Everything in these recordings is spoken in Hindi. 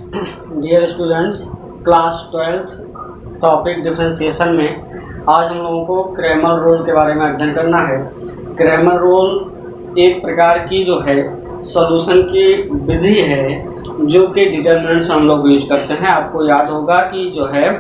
Dear students, class 12th topic differentiation में आज हम लोगों को क्रैमर रूल के बारे में अध्ययन करना है। क्रैमर रूल एक प्रकार की जो है सॉल्यूशन की विधि है जो कि डिटरमिनेंट्स में हम लोग यूज करते हैं। आपको याद होगा कि जो है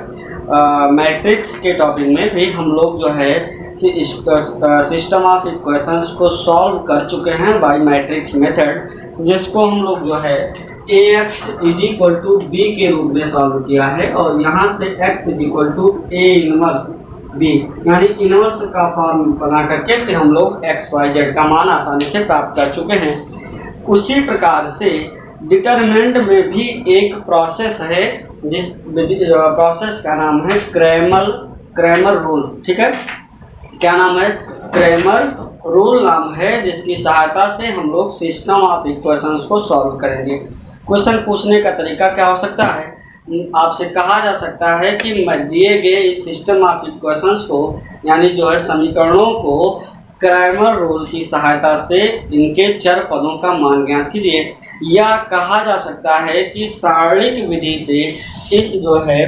मैट्रिक्स के टॉपिक में भी हम लोग जो है सिस्टम ऑफ इक्वेशंस को सॉल्व कर चुके हैं बाय मैट्रिक्स मेथड, जिसको हम लोग जो है ax is equal to B के रूप में सॉल्व किया है और यहाँ से x is equal to A inverse B यानी इनवर्स का फॉर्म बना करके फिर हम लोग एक्स वाई जेड का मान आसानी से प्राप्त कर चुके हैं। उसी प्रकार से डिटरमिनेंट में भी एक प्रोसेस है जिस प्रोसेस का नाम है क्रैमर रूल। ठीक है, क्या नाम है? क्रैमर रूल नाम है, जिसकी सहायता से हम लोग सिस्टम ऑफ इक्वेशंस को सॉल्व करेंगे। क्वेश्चन पूछने का तरीका क्या हो सकता है? आपसे कहा जा सकता है कि दिए गए सिस्टम ऑफ इक्वेशंस को यानी जो है समीकरणों को क्रैमर रूल की सहायता से इनके चर पदों का मान ज्ञात कीजिए। या कहा जा सकता है कि सारणिक विधि से इस जो है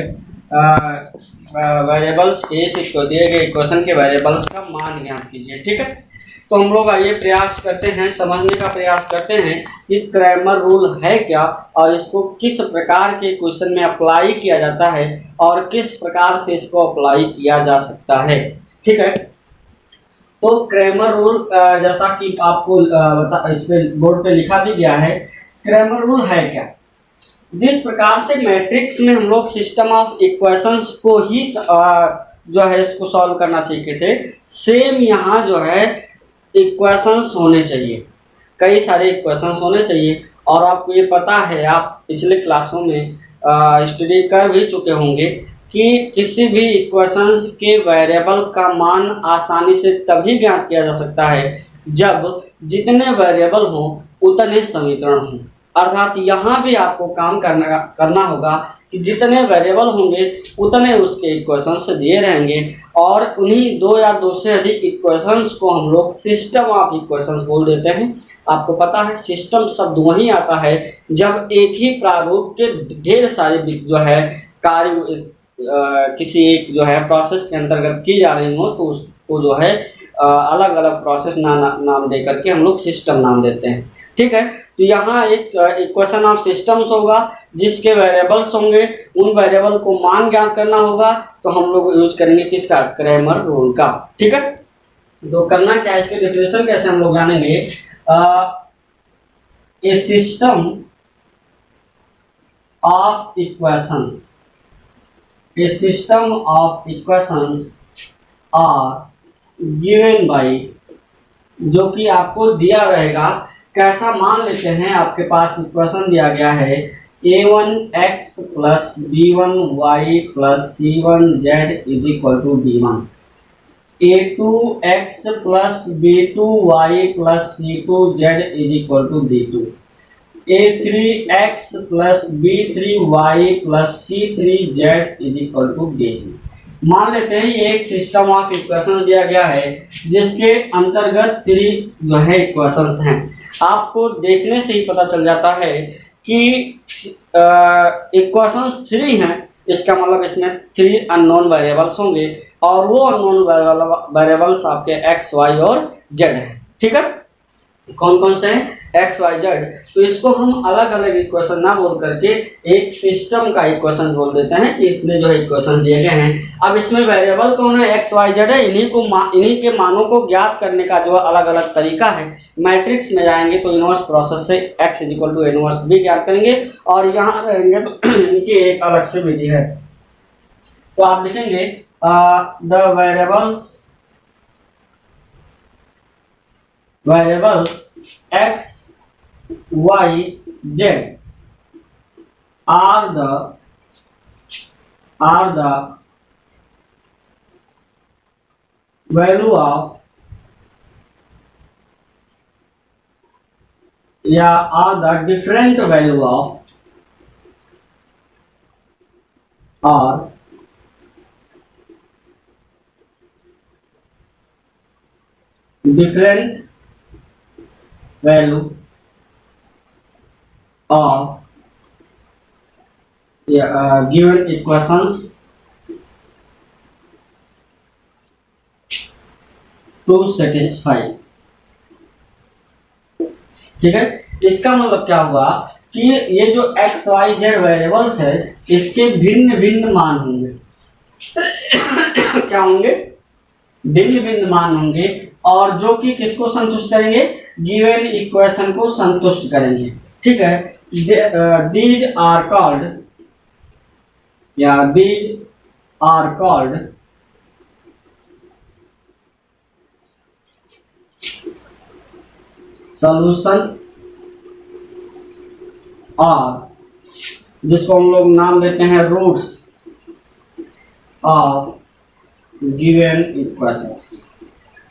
वेरिएबल्स के दिए गए इक्वेशन के वेरिएबल्स का मान ज्ञात कीजिए। ठीक है, तो हम लोग आइए प्रयास करते हैं, समझने का प्रयास करते हैं कि क्रैमर रूल है क्या और इसको किस प्रकार के क्वेश्चन में अप्लाई किया जाता है और किस प्रकार से इसको अप्लाई किया जा सकता है। ठीक है, तो क्रैमर रूल जैसा कि आपको इस पे बोर्ड पे लिखा भी गया है, क्रैमर रूल है क्या? जिस प्रकार से मैट्रिक्स में हम लोग सिस्टम ऑफ इक्वेशंस को ही जो है इसको सॉल्व करना सीखे थे, सेम यहाँ जो है इक्वेशंस होने चाहिए, कई सारे इक्वेशंस होने चाहिए। और आपको ये पता है, आप पिछले क्लासों में स्टडी कर भी चुके होंगे कि किसी भी इक्वेशंस के वेरिएबल का मान आसानी से तभी ज्ञात किया जा सकता है जब जितने वेरिएबल हों उतने समीकरण हों। अर्थात यहाँ भी आपको काम करना होगा कि जितने वेरिएबल होंगे उतने उसके इक्वेशंस दिए रहेंगे और उन्हीं दो या दो से अधिक इक्वेशंस को हम लोग सिस्टम ऑफ इक्वेशंस बोल देते हैं। आपको पता है सिस्टम शब्द वहीं आता है जब एक ही प्रारूप के ढेर सारे जो है कार्य किसी एक जो है प्रोसेस के अंतर्गत की जा रही हो तो उसको जो है अलग अलग प्रोसेस नाम दे करके हम लोग सिस्टम नाम देते हैं। ठीक है, तो यहाँ एक इक्वेशन ऑफ सिस्टम्स होगा जिसके वेरिएबल्स होंगे, उन वेरिएबल को मान ज्ञात करना होगा, तो हम लोग यूज करेंगे किसका? क्रैमर रूल का। ठीक है, तो करना क्या है, इसके डेफिनेशन कैसे हम लोग जानेंगे? A system of equations, a system of equations are given by, जो कि आपको दिया रहेगा। कैसा? मान लेते हैं आपके पास इक्वेशन दिया गया है a1x plus b1y plus c1z is equal to d1, a2x plus b2y plus c2z is equal to d2, a3x plus b3y plus c3z is equal to d3। मान लेते हैं ये एक सिस्टम ऑफ इक्वेशंस दिया गया है जिसके अंतर्गत 3 जो है इक्वेशंस हैं। आपको देखने से ही पता चल जाता है कि इक्वेशंस 3 हैं, इसका मतलब इसमें 3 अननोन वेरिएबल्स होंगे और वो अननोन वेरिएबल्स आपके x, y और z हैं। ठीक है, कौन कौन से हैं? x, y, z। तो इसको हम अलग अलग इक्वेशन ना बोल करके एक सिस्टम का इक्वेशन बोल देते हैं कि इतने जो है इक्वेशन दिए गए हैं। अब इसमें वेरिएबल कौन है? x, y, z है। इन्हीं के मानों को ज्ञात करने का जो अलग अलग तरीका है। मैट्रिक्स में जाएंगे तो इनवर्स प्रोसेस से x is equal to inverse भी ज्ञात करेंगे और यहाँ रहेंगे तो इनकी एक अलग से विधि है। तो आप लिखेंगे the variables x, y, z are the value of are the different value of or different value of given equations to satisfy. ठीक है, इसका मतलब क्या हुआ कि ये जो एक्स वाई जेड वेरिएबल्स है इसके भिन्न भिन्न मान होंगे। क्या होंगे? भिन्न भिन्न मान होंगे, और जो कि किसको संतुष्ट करेंगे? गिवन इक्वेशन को संतुष्ट करेंगे। ठीक है, दीज आर कॉल्ड सॉल्यूशन, और जिसको हम लोग नाम देते हैं रूट्स ऑफ गिवन इक्वेशंस।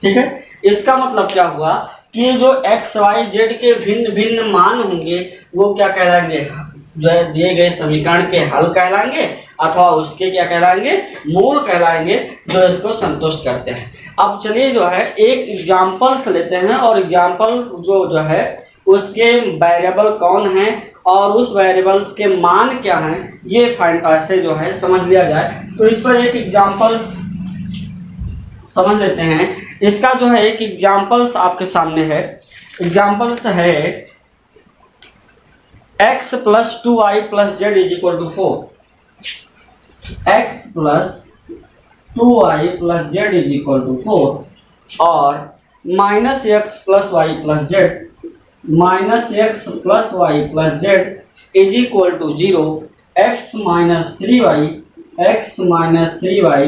ठीक है, इसका मतलब क्या हुआ कि जो एक्स वाई जेड के भिन्न भिन्न मान होंगे वो क्या कहलाएंगे? जो है दिए गए समीकरण के हल कहलाएंगे, अथवा उसके क्या कहलाएंगे? मूल कहलाएंगे, जो इसको संतुष्ट करते हैं। अब चलिए जो है एक एग्जाम्पल्स लेते हैं, और एग्जाम्पल जो है उसके वेरिएबल कौन है और उस वेरिएबल्स के मान क्या हैं, ये फाइंड ऐसे जो है समझ लिया जाए। तो इस पर एक एग्जाम्पल्स समझ लेते हैं। इसका जो है एक एग्जाम्पल्स आपके सामने है। एग्जाम्पल्स है x plus 2y plus Z is equal to 4। x plus 2y plus Z is equal to 4, और minus X plus Y plus Z, minus X plus Y plus Z is equal to 0, X minus 3y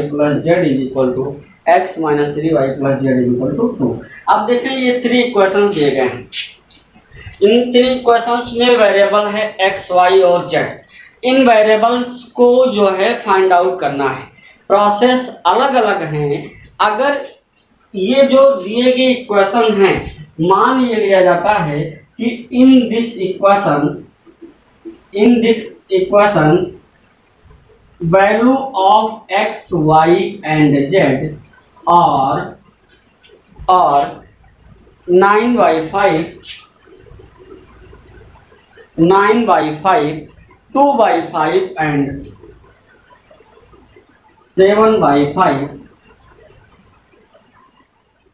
plus Z is equal to x minus 3y plus Z is equal to 2। अब देखें ये 3 इक्वेशंस दिए गए हैं। इन 3 इक्वेशंस में वेरिएबल है x, y और z। इन वेरिएबल्स को जो है फाइंड आउट करना है। प्रोसेस अलग अलग हैं। अगर ये जो दिए गए इक्वेशन हैं, मान ये लिया जाता है कि in this equation value of x, y and z और 9/5, 2/5 एंड 7/5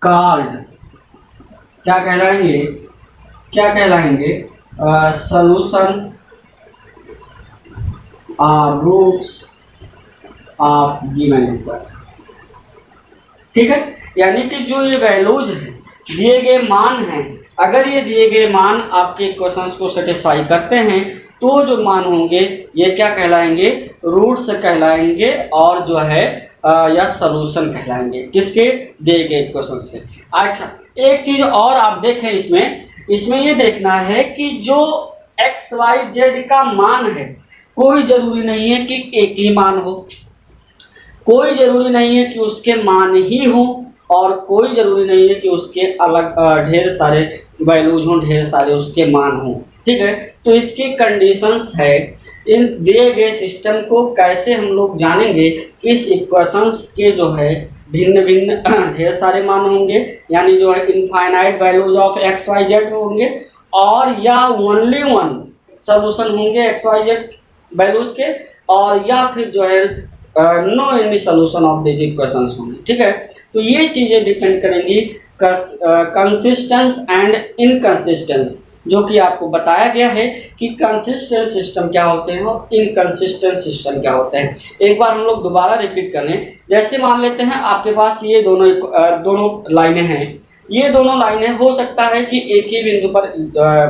कॉल्ड क्या कहलाएंगे? सॉल्यूशन और रूट्स ऑफ गिवन इक्वेशंस। ठीक है, यानी कि जो ये वैल्यूज हैं, दिए गए मान हैं, अगर ये दिए गए मान आपके इक्वेशंस को सेटिस्फाई करते हैं तो जो मान होंगे ये क्या कहलाएंगे? रूट्स कहलाएंगे, और जो है या सॉल्यूशन कहलाएंगे। किसके? दिए गए इक्वेशन से। अच्छा, एक चीज और आप देखें, इसमें ये देखना है कि जो एक्स वाई जेड का मान है, कोई जरूरी नहीं है कि एक ही मान हो, कोई जरूरी नहीं है कि उसके मान ही हो, और कोई जरूरी नहीं है कि उसके अलग ढेर सारे वैल्यूज हों, ढेर सारे उसके मान हों। ठीक है, तो इसकी कंडीशंस है। इन दिए गए सिस्टम को कैसे हम लोग जानेंगे कि इस इक्वेशंस के जो है भिन्न भिन्न ढेर सारे मान होंगे, यानी जो है infinite values of X Y Z होंगे, और या ओनली वन सॉल्यूशन होंगे एक्स वाई जेड वैल्यूज के, और या फिर जो है no any solution of this equations होंगे। ठीक है, तो ये चीज़ें डिपेंड करेंगी कंसिस्टेंस एंड इनकंसिस्टेंस, जो कि आपको बताया गया है कि कंसिस्टेंट सिस्टम क्या होते हैं और इनकंसिस्टेंट सिस्टम क्या होते हैं। एक बार हम लोग दोबारा रिपीट कर लें। जैसे मान लेते हैं आपके पास ये दोनों लाइनें हैं। ये दोनों लाइनें हो सकता है कि एक ही बिंदु पर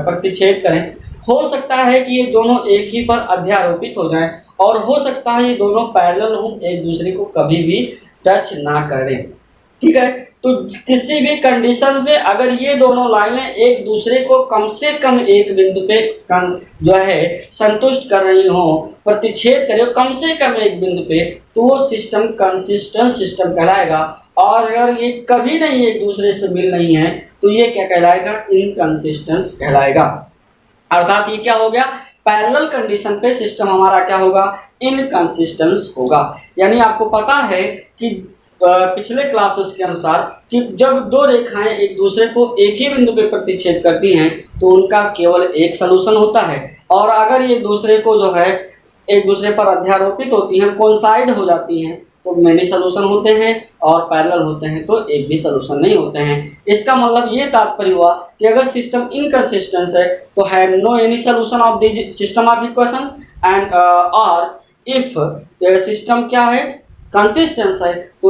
प्रतिच्छेद करें, हो सकता है कि ये दोनों एक ही पर अध्यारोपित हो जाएं, और हो सकता है ये दोनों पैरेलल हों, एक दूसरे को कभी भी टच ना करें। ठीक है, तो किसी भी कंडीशन में अगर ये दोनों लाइनें एक दूसरे को कम से कम एक बिंदु पे जो है संतुष्ट कर रही हो, प्रतिच्छेद करे कम से कम एक बिंदु पे, तो वो सिस्टम कंसिस्टेंट सिस्टम कहलाएगा। और अगर ये कभी नहीं एक दूसरे से मिल नहीं है तो ये क्या कहलाएगा? इनकंसिस्टेंस कहलाएगा। अर्थात ये क्या हो गया? पैरेलल कंडीशन पे सिस्टम हमारा क्या होगा? इनकंसिस्टेंस होगा। यानी आपको पता है कि पिछले क्लासेस के अनुसार कि जब दो रेखाएं एक दूसरे को एक ही बिंदु पे प्रतिच्छेद करती हैं तो उनका केवल एक सलूशन होता है, और अगर ये दूसरे को जो है एक दूसरे पर अध्यारोपित होती हैं, कोइंसाइड हो जाती हैं, तो मेनी सॉल्यूशन होते हैं, और पैरेलल होते हैं तो एक भी सॉल्यूशन नहीं होते हैं। इसका मतलब ये तात्पर्य हुआ कि अगर सिस्टम इनकंसिस्टेंट है तो have no any solution of the system of equations, and और इफ सिस्टम क्या है, कंसिस्टेंस है, तो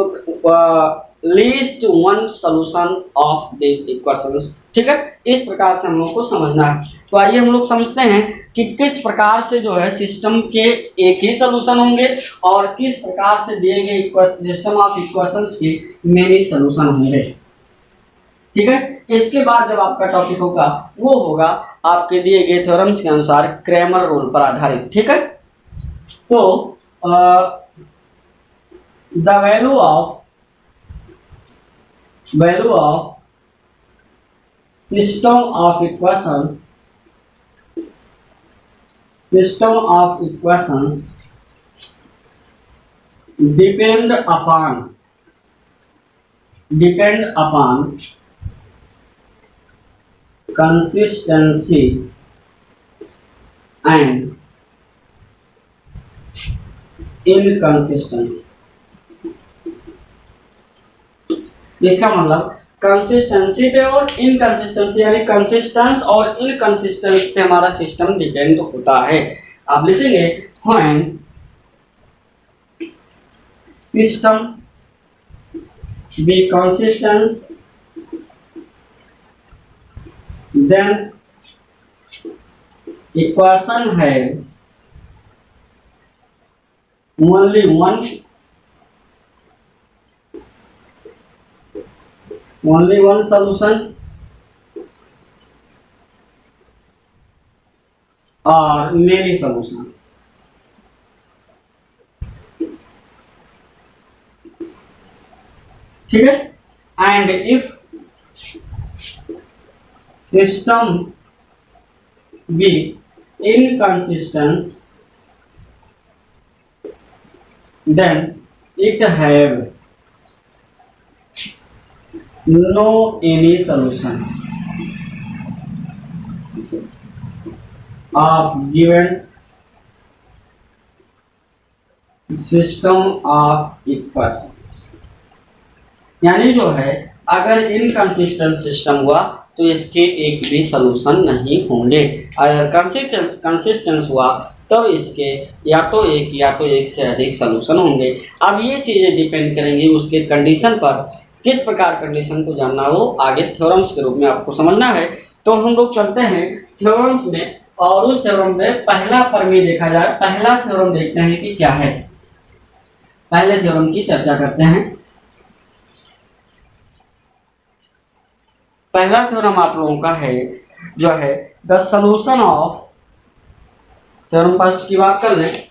least one solution of the equations. ठीक है, इस प्रकार से हम लोग को समझना है। तो आइए हम लोग समझते हैं कि किस प्रकार से जो है सिस्टम के एक ही सॉल्यूशन होंगे और किस प्रकार से दिए गए सिस्टम ऑफ इक्वेशंस के मेनी सॉल्यूशन होंगे। ठीक है, इसके बाद जब आपका टॉपिक होगा वो होगा आपके दिए गए थ्योरम्स के अनुसार क्रैमर रूल पर आधारित। ठीक है, तो the value of system of equations depend upon consistency and inconsistency। इसका मतलब कंसिस्टेंसी पे और इनकंसिस्टेंसी, यानी कंसिस्टेंस और इनकंसिस्टेंस पे हमारा सिस्टम डिपेंड होता है। आप लिखेंगे when system be consistence then equation है only one solution or many solution। ठीक है, and if system be inconsistent then it have no any solution of given system of equations। यानी जो है अगर इनकंसिस्टेंट सिस्टम हुआ तो इसके एक भी सॉल्यूशन नहीं होंगे, अगर कंसिस्टेंस हुआ तो इसके या तो एक से अधिक सॉल्यूशन होंगे। अब ये चीज़ें डिपेंड करेंगी उसके कंडीशन पर, किस प्रकार कंडीशन को जानना वो आगे थ्योरम्स के रूप में आपको समझना है। तो हम लोग चलते हैं थ्योरम्स में, और उस थ्योरम में पहला प्रमेय देखा जाए। पहला थ्योरम देखते हैं कि क्या है, पहले थ्योरम की चर्चा करते हैं। पहला थ्योरम आप लोगों का है जो है the solution of, theorem first की बात कर लें,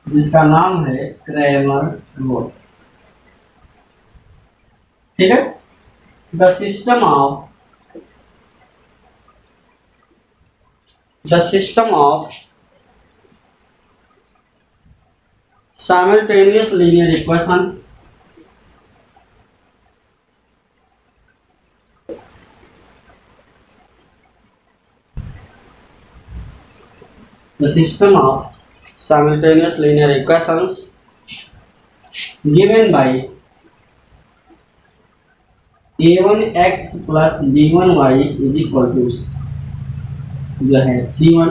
जिसका नाम है क्रैमर रूल। ठीक है, the system of simultaneous linear equation simultaneous linear equations given by a1x plus b1y is equal to जो है c1,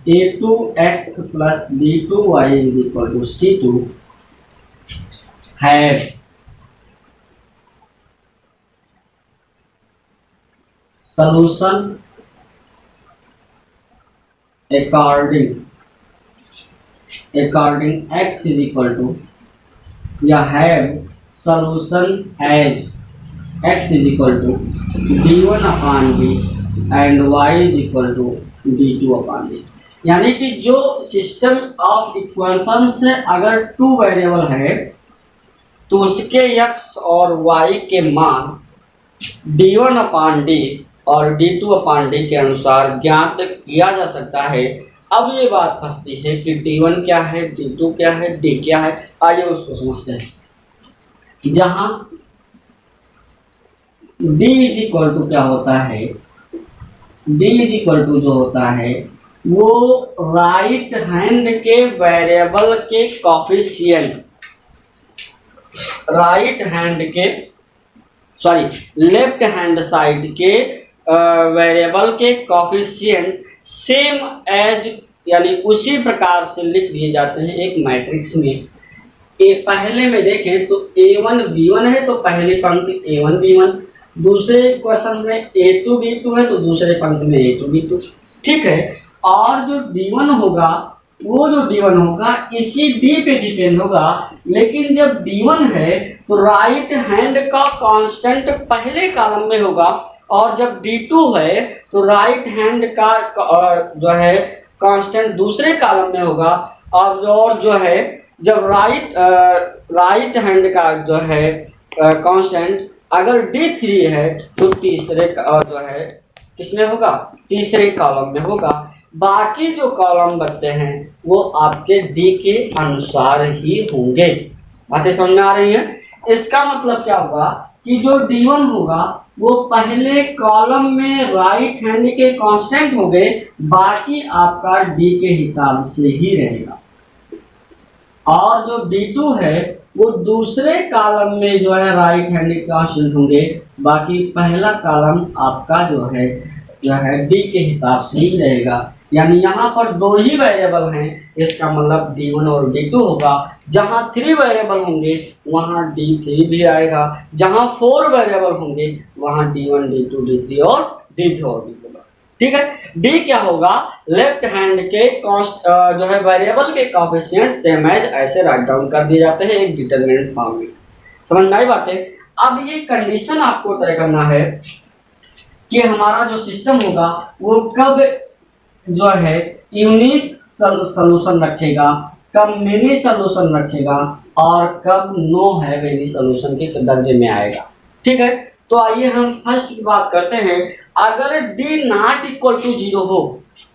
a2x plus b2y is equal to c2 have solution according x is equal to या have solution as x is equal to d1 upon d and y is equal to d2 upon d। यानी कि जो सिस्टम ऑफ इक्वेशन से अगर टू वेरिएबल है तो उसके x और y के मान d1 अपॉन d और d2 अपॉन d के अनुसार ज्ञात किया जा सकता है। अब ये बात फंसती है कि d1 क्या है, d2 क्या है, d क्या है। आइए उसको समझते हैं। जहां d इज इक्वल टू क्या होता है, डी इज इक्वल टू जो होता है वो राइट हैंड के वेरिएबल के कॉफिशिएंट, राइट हैंड के लेफ्ट हैंड साइड के वेरिएबल के कॉफिशिएंट सेम एज, यानी उसी प्रकार से लिख दिए जाते हैं एक मैट्रिक्स में। ए पहले में देखें तो A1 B1 है तो पहली पंक्ति A1 B1, दूसरे क्वेश्चन में A2 B2 है तो दूसरे पंक्ति में A2 B2, ठीक है। और जो D1 होगा वो जो D1 होगा इसी D पे डिपेंड होगा, लेकिन जब D1 है तो राइट हैंड का कांस्टेंट पहले कॉलम में होगा, और जब D2 है तो राइट हैंड का जो है कांस्टेंट दूसरे कॉलम में होगा, और जो है जब राइट हैंड का जो है कांस्टेंट अगर D3 है तो तीसरे जो है किसमें होगा, तीसरे कॉलम में होगा। बाकी जो कॉलम बचते हैं वो आपके डी के अनुसार ही होंगे। बातें समझ में आ रही हैं? इसका मतलब क्या होगा कि जो D1 होगा वो पहले कॉलम में राइट हैंड के कांस्टेंट होंगे, बाकी आपका डी के हिसाब से ही रहेगा। और जो D2 है वो दूसरे कॉलम में जो है राइट हैंड के कांस्टेंट होंगे, बाकी पहला कॉलम आपका जो है डी के हिसाब से ही रहेगा। यानी यहाँ पर दो ही वेरिएबल हैं, इसका मतलब D1 और D2 होगा। जहाँ 3 वेरिएबल होंगे वहाँ D3 भी आएगा, जहाँ 4 वेरिएबल होंगे वहाँ D1 D2 D3 और D4 भी होगा, ठीक है। D क्या होगा, लेफ्ट हैंड के जो है वेरिएबल के कोएफिशिएंट सेम एज ऐसे राइट डाउन कर दिए जाते हैं एक डिटरमिनेंट फॉर्म में। समझ में आई बातें? अब ये कंडीशन आपको तय करना है कि हमारा जो सिस्टम होगा वो कब जो है यूनिक सॉल्यूशन रखेगा, कब मिनी सॉल्यूशन रखेगा, और कब नो हैव एनी सॉल्यूशन के दर्जे में आएगा, ठीक है। तो आइए हम फर्स्ट की बात करते हैं। अगर D नॉट इक्वल टू 0 हो,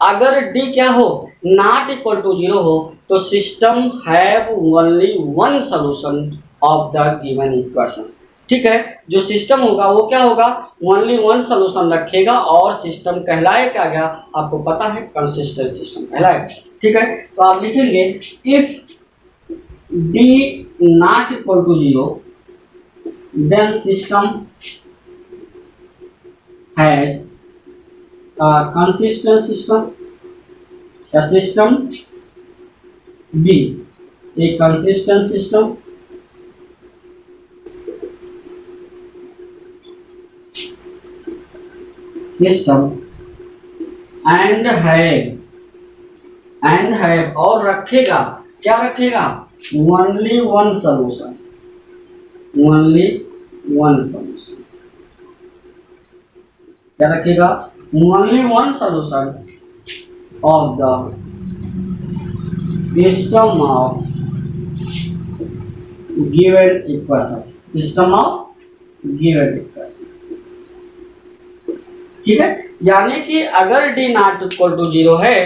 अगर D क्या हो, नॉट इक्वल टू 0 हो, तो system have only one solution of the given equations, ठीक है। जो सिस्टम होगा वो क्या होगा, ओनली वन सॉल्यूशन रखेगा, और सिस्टम कहलाए क्या गया आपको पता है, कंसिस्टेंट सिस्टम कहलाए, ठीक है। तो आप लिखेंगे if D not equal to 0 then system has consistent system, या system B a consistent system system and have और रखेगा, क्या रखेगा, only one solution, only one solution, क्या रखेगा, only one solution of the system of given equation, system of given equation, ठीक है। यानी कि अगर D नॉट इक्वल टू 0 है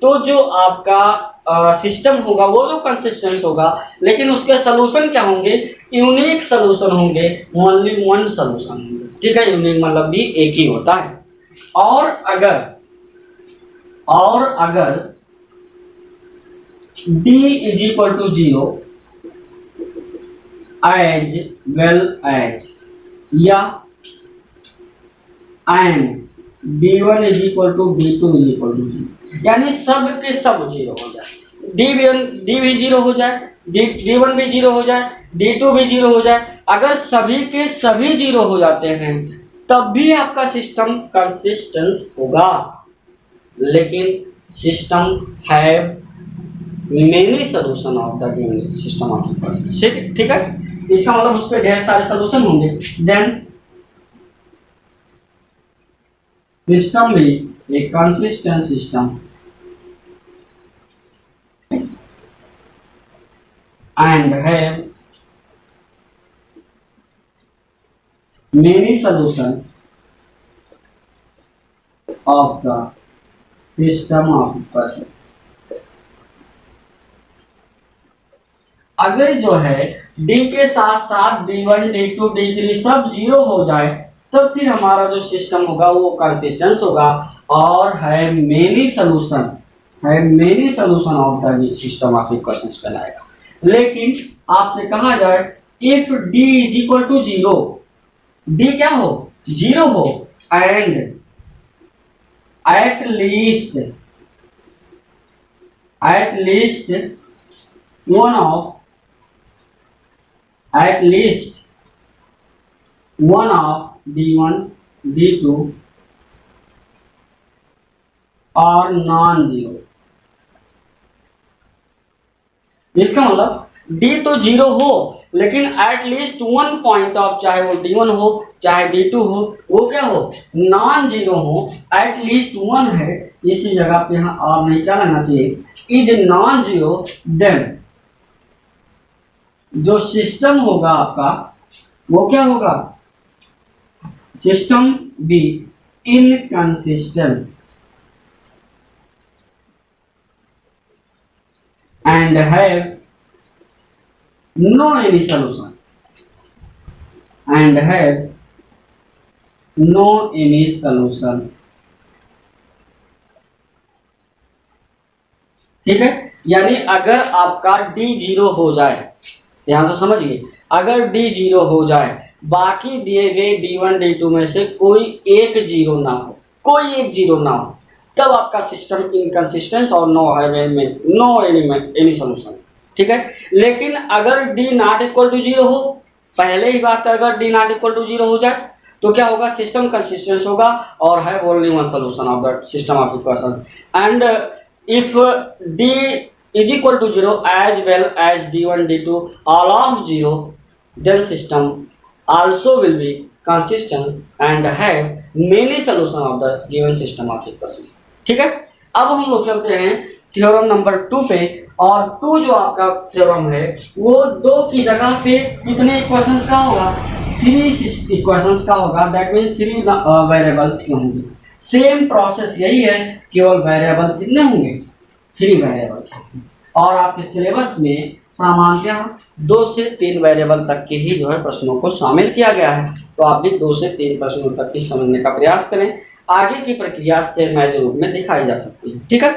तो जो आपका सिस्टम होगा वो जो कंसिस्टेंट होगा, लेकिन उसके सॉल्यूशन क्या होंगे, यूनिक सॉल्यूशन होंगे, ओनली वन सॉल्यूशन होंगे, ठीक है। यूनिक मतलब भी एक ही होता है। और अगर D is equal to 0 as well as, या and D1 is equal to D2 is equal to 0, यानी सब के सब 0 हो जाए, D भी 0 हो जाए, D1 भी 0 हो जाए, D2 भी 0 हो जाए। अगर सभी के सभी 0 हो जाते हैं तब भी आपका सिस्टम कंसिस्टेंट होगा, लेकिन system have many solution of the given system of equation, ठीक है। इसका मतलब उस पर ढेर सारे सॉल्यूशन होंगे, देन सिस्टम भी एक consistent system and have many solution of the system of equation. अगर जो है D के साथ साथ D1 D2 D3 सब 0 हो जाए, तो फिर हमारा जो सिस्टम होगा वो कंसिस्टेंस होगा। और है many solution, of the system of equations कहलाएगा। लेकिन आपसे कहा जाए if d is equal to 0, D क्या हो 0 हो, and at least one of d1 d2 और नॉन जीरो। इसका मतलब d तो 0 हो लेकिन eight least one point of, चाहे वो d1 हो चाहे d2 हो, वो क्या हो नॉन जीरो हो, एट लीस्ट 1 है, इसी जगह पे यहाँ और नहीं क्या लगना चाहिए, इज नॉन जीरो, देन जो सिस्टम होगा आपका वो क्या होगा, system be inconsistence and have no any solution, ठीक है। यानी अगर आपका d 0 हो जाए, ध्यान से समझिए, अगर d 0 हो जाए, बाकी दिए गए d1 d2 में से कोई एक जीरो ना हो, तब आपका सिस्टम इनकंसिस्टेंस और नो एनी सॉल्यूशन, ठीक है। लेकिन अगर d नॉट इक्वल टू 0 हो, पहले ही बात है, अगर d नॉट इक्वल टू 0 हो जाए तो क्या होगा, सिस्टम कंसिस्टेंस होगा और है only one solution of the system of equation. And if d is equal to 0 as well as d1 d2 all of 0, then system also will be consistent and have many solution of the given system of equation, ठीक है। अब हम लोग चलते हैं थ्योरम नंबर 2 पे, और 2 जो आपका थ्योरम है वो 2 की जगह पे कितने इक्वेशंस का होगा, 3 इक्वेशंस का होगा, दैट मीन्स 3 वेरिएबल्स के होंगे। सेम प्रोसेस यही है, केवल वेरिएबल कितने होंगे, 3 वेरिएबल के, और आपके सिलेबस में सामान्यतः 2 से 3 वेरिएबल तक के ही जो है प्रश्नों को शामिल किया गया है, तो आप भी 2 से 3 प्रश्नों तक ही समझने का प्रयास करें, आगे की प्रक्रिया सेम रूप में दिखाई जा सकती है, ठीक है।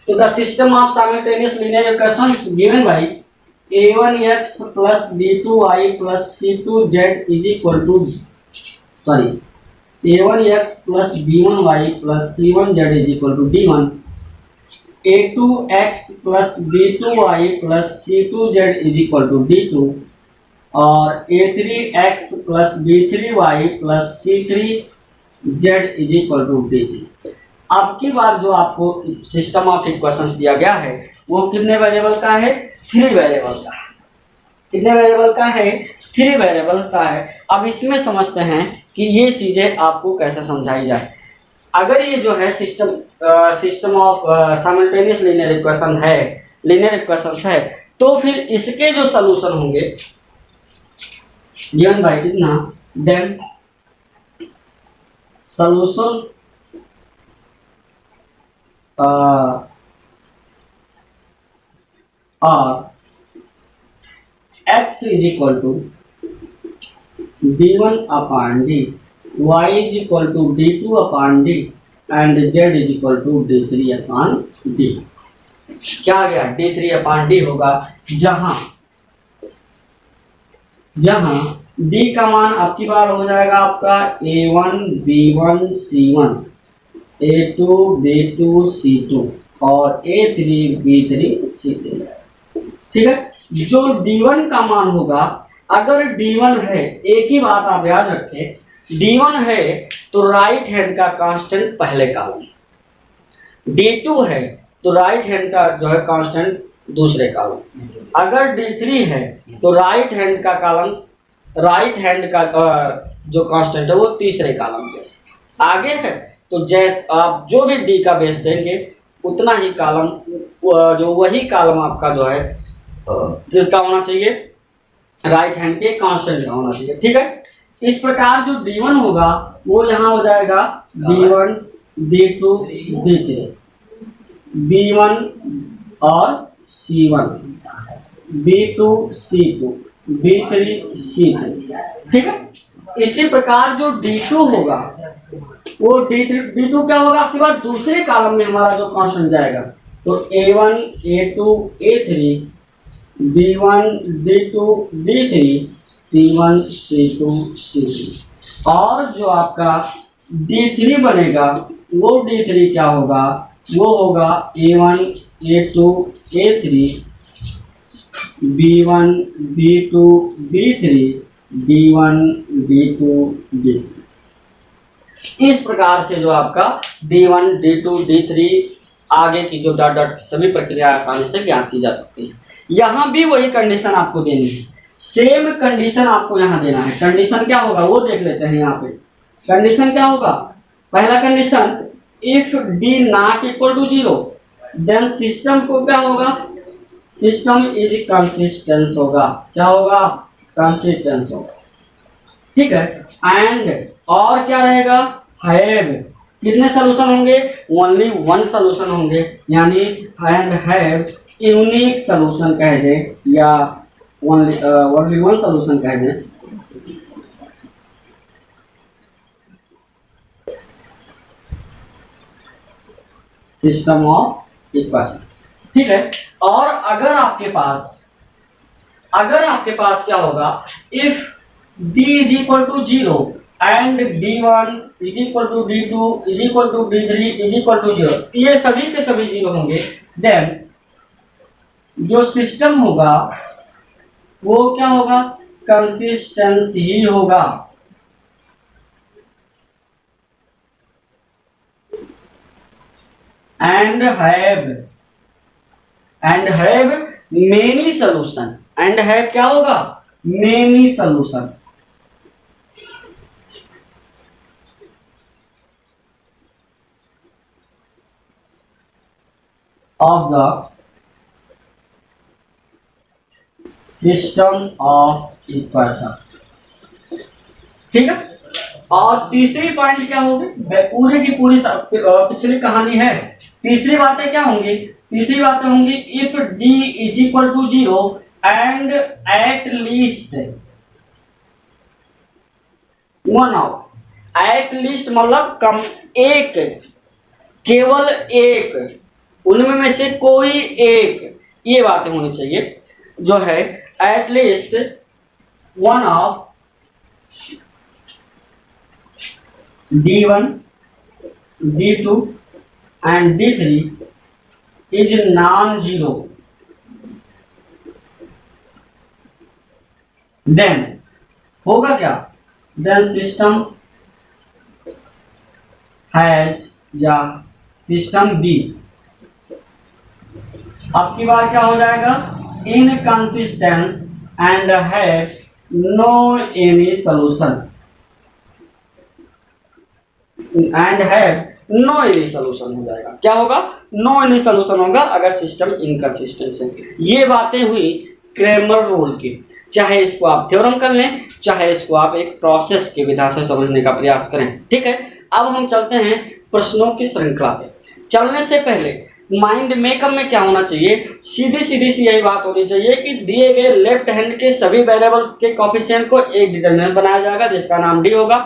तो the system of simultaneous linear equations given by a1x plus b2y plus c2z is equal to a1x plus b1y plus c1z is equal to d1, a2x plus b2y plus c2z is equal to d2 और a3x plus b3y plus c3z is equal to d3। अब की बार जो आपको सिस्टम ऑफ इक्वेशंस दिया गया है वो कितने वेरिएबल का है, 3 वेरिएबल का। कितने वेरिएबल का है, 3 वेरिएबल्स का है। अब इसमें समझते हैं कि ये चीजें आपको कैसे समझाई जाए। अगर ये जो है system of simultaneous linear equations है, तो फिर इसके जो सॉल्यूशन होंगे गिवन बाय कितना, देन सॉल्यूशन और x is equal to d1 upon d, y is equal to d2 upon d and z is equal to d3 upon d। क्या आ गया, d3 upon d होगा, जहां d का मान आपकी बार हो जाएगा आपका a1 b1 c1, a2 b2 c2 और a3 b3 c3, ठीक है। जो d1 का मान होगा, अगर d1 है, एक ही बात आप याद रखें, d1 है तो राइट हैंड का कांस्टेंट पहले कॉलम, d2 है तो राइट हैंड का जो है कांस्टेंट दूसरे कॉलम, अगर d3 है तो राइट हैंड का जो कांस्टेंट है वो तीसरे कॉलम पे आगे है। तो आप जो भी d का बेस देंगे उतना ही कॉलम, जो वही कॉलम आपका जो है किसका होना चाहिए, राइट हैंड के कांस्टेंट का होना चाहिए, ठीक है। इस प्रकार जो d1 होगा वो यहाँ हो जाएगा d1 d2 d3, b1 और c1, b2 c2 b3 c3, ठीक है। इसी प्रकार जो d2 होगा वो D2 क्या होगा आपके पास, दूसरे कॉलम में हमारा जो कांस्टेंट जाएगा। तो A1 A2 A3 D1 D2 D3 C1 C2 C3, और जो आपका D3 बनेगा वो D3 क्या होगा, वो होगा A1 A2 A3 B1 B2 B3 D1 D2 D3। इस प्रकार से जो आपका D1 D2 D3 आगे की जो डॉट डॉट सभी प्रक्रिया आसानी से ज्ञात की जा सकती है। यहाँ भी वही कंडीशन आपको देनी है, सेम कंडीशन आपको यहाँ देना है। कंडीशन क्या होगा वो देख लेते हैं। यहाँ पे कंडीशन क्या होगा, पहला condition if D not equal to 0 then system को क्या होगा, सिस्टम इज कंसिस्टेंस होगा। क्या होगा, कंसिस्टेंस होगा, ठीक है। एंड और क्या रहेगा, हैव, कितने सोल्यूशन होंगे, ओनली वन सोल्यूशन होंगे, यानी एंड हैव यूनिक सोल्यूशन कह दे या ओनली वन सोल्यूशन कह दे। सिस्टम ऑफ इक्वेशन, ठीक है। और अगर आपके पास क्या होगा, if D is equal to 0 and D1 is equal to D2 is equal to D3 is equal to 0, ये सभी के सभी 0 होंगे, देन जो सिस्टम होगा वो क्या होगा, कंसिस्टेंस ही होगा। And have many solution, and have क्या होगा, many solution. of the system of equation, ठीक है। और तीसरी पॉइंट क्या होगी, पूरी की पूरी पिछली कहानी है। तीसरी बातें क्या होंगी, तीसरी बातें होंगी if D is equal to 0 and at least one of, at least मतलब कम, एक, केवल एक, उनमें में से कोई एक, ये बातें होनी चाहिए जो है eight least one of D1 D2 and D3 is non-zero, then होगा क्या, then system has या सिस्टम B अब की बार क्या हो जाएगा, inconsistence and have no any solution, and have no any solution हो जाएगा। क्या होगा, नो एनी सोल्यूशन होगा अगर सिस्टम इनकंसिस्टेंस है। ये बातें हुई क्रैमर रूल की, चाहे इसको आप थ्योरम कर लें, चाहे इसको आप एक प्रोसेस की विधा से समझने का प्रयास करें, ठीक है। अब हम चलते हैं प्रश्नों की श्रृंखला पे। चलने से पहले माइंड मेकअप में क्या होना चाहिए, सीधी सी यही बात होनी चाहिए कि दिए गए लेफ्ट हैंड के सभी वेरिएबल्स के कोएफिशिएंट को एक डिटरमिनेंट बनाया जाएगा जिसका नाम डी होगा।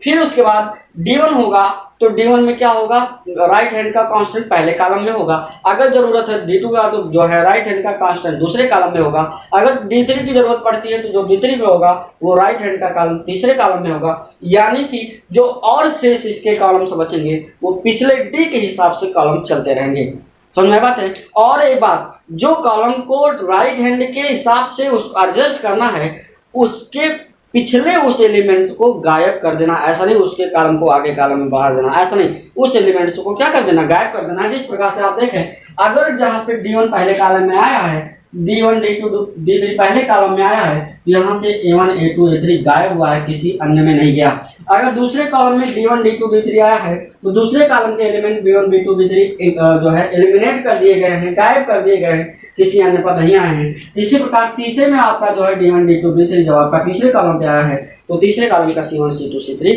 फिर उसके बाद D1 होगा तो D1 में क्या होगा, राइट हैंड का कांस्टेंट पहले कॉलम में होगा। अगर जरूरत है D2 का तो जो है राइट हैंड का कांस्टेंट दूसरे कॉलम में होगा। अगर D3 की जरूरत पड़ती है तो जो D3 में होगा वो राइट हैंड का कॉलम तीसरे कॉलम में होगा। यानी कि जो और शेष इसके कॉलम से बचेंगे वो पिछले D के हिसाब से कॉलम चलते रहेंगे। समझ में बात है। और एक बात, जो कॉलम को राइट हैंड के हिसाब से उसको एडजस्ट करना है उसके पिछले उस एलिमेंट को गायब कर देना, ऐसा नहीं उसके कॉलम को आगे कॉलम में बढ़ा देना, ऐसा नहीं, उस एलिमेंट्स को क्या कर देना, गायब कर देना। जिस प्रकार से आप देखें, अगर जहाँ पे D1 पहले कॉलम में आया है, D1 D2 D3 पहले कॉलम में आया है, यहाँ से A1 A2 A3 गायब हुआ है, किसी अन्य में नहीं गया। अगर दूसरे कॉलम में D1 D2 D3 आया है तो दूसरे कॉलम के एलिमेंट B1 B2 B3 जो है एलिमिनेट कर दिए गए हैं, गायब कर दिए गए हैं, किसी अन्य पर नहीं आए हैं। इसी प्रकार तीसरे में आपका जो है D1 D2 D3 जब आपका तीसरे कॉलम पे आया है तो तीसरे कॉलम का C1 C2 C3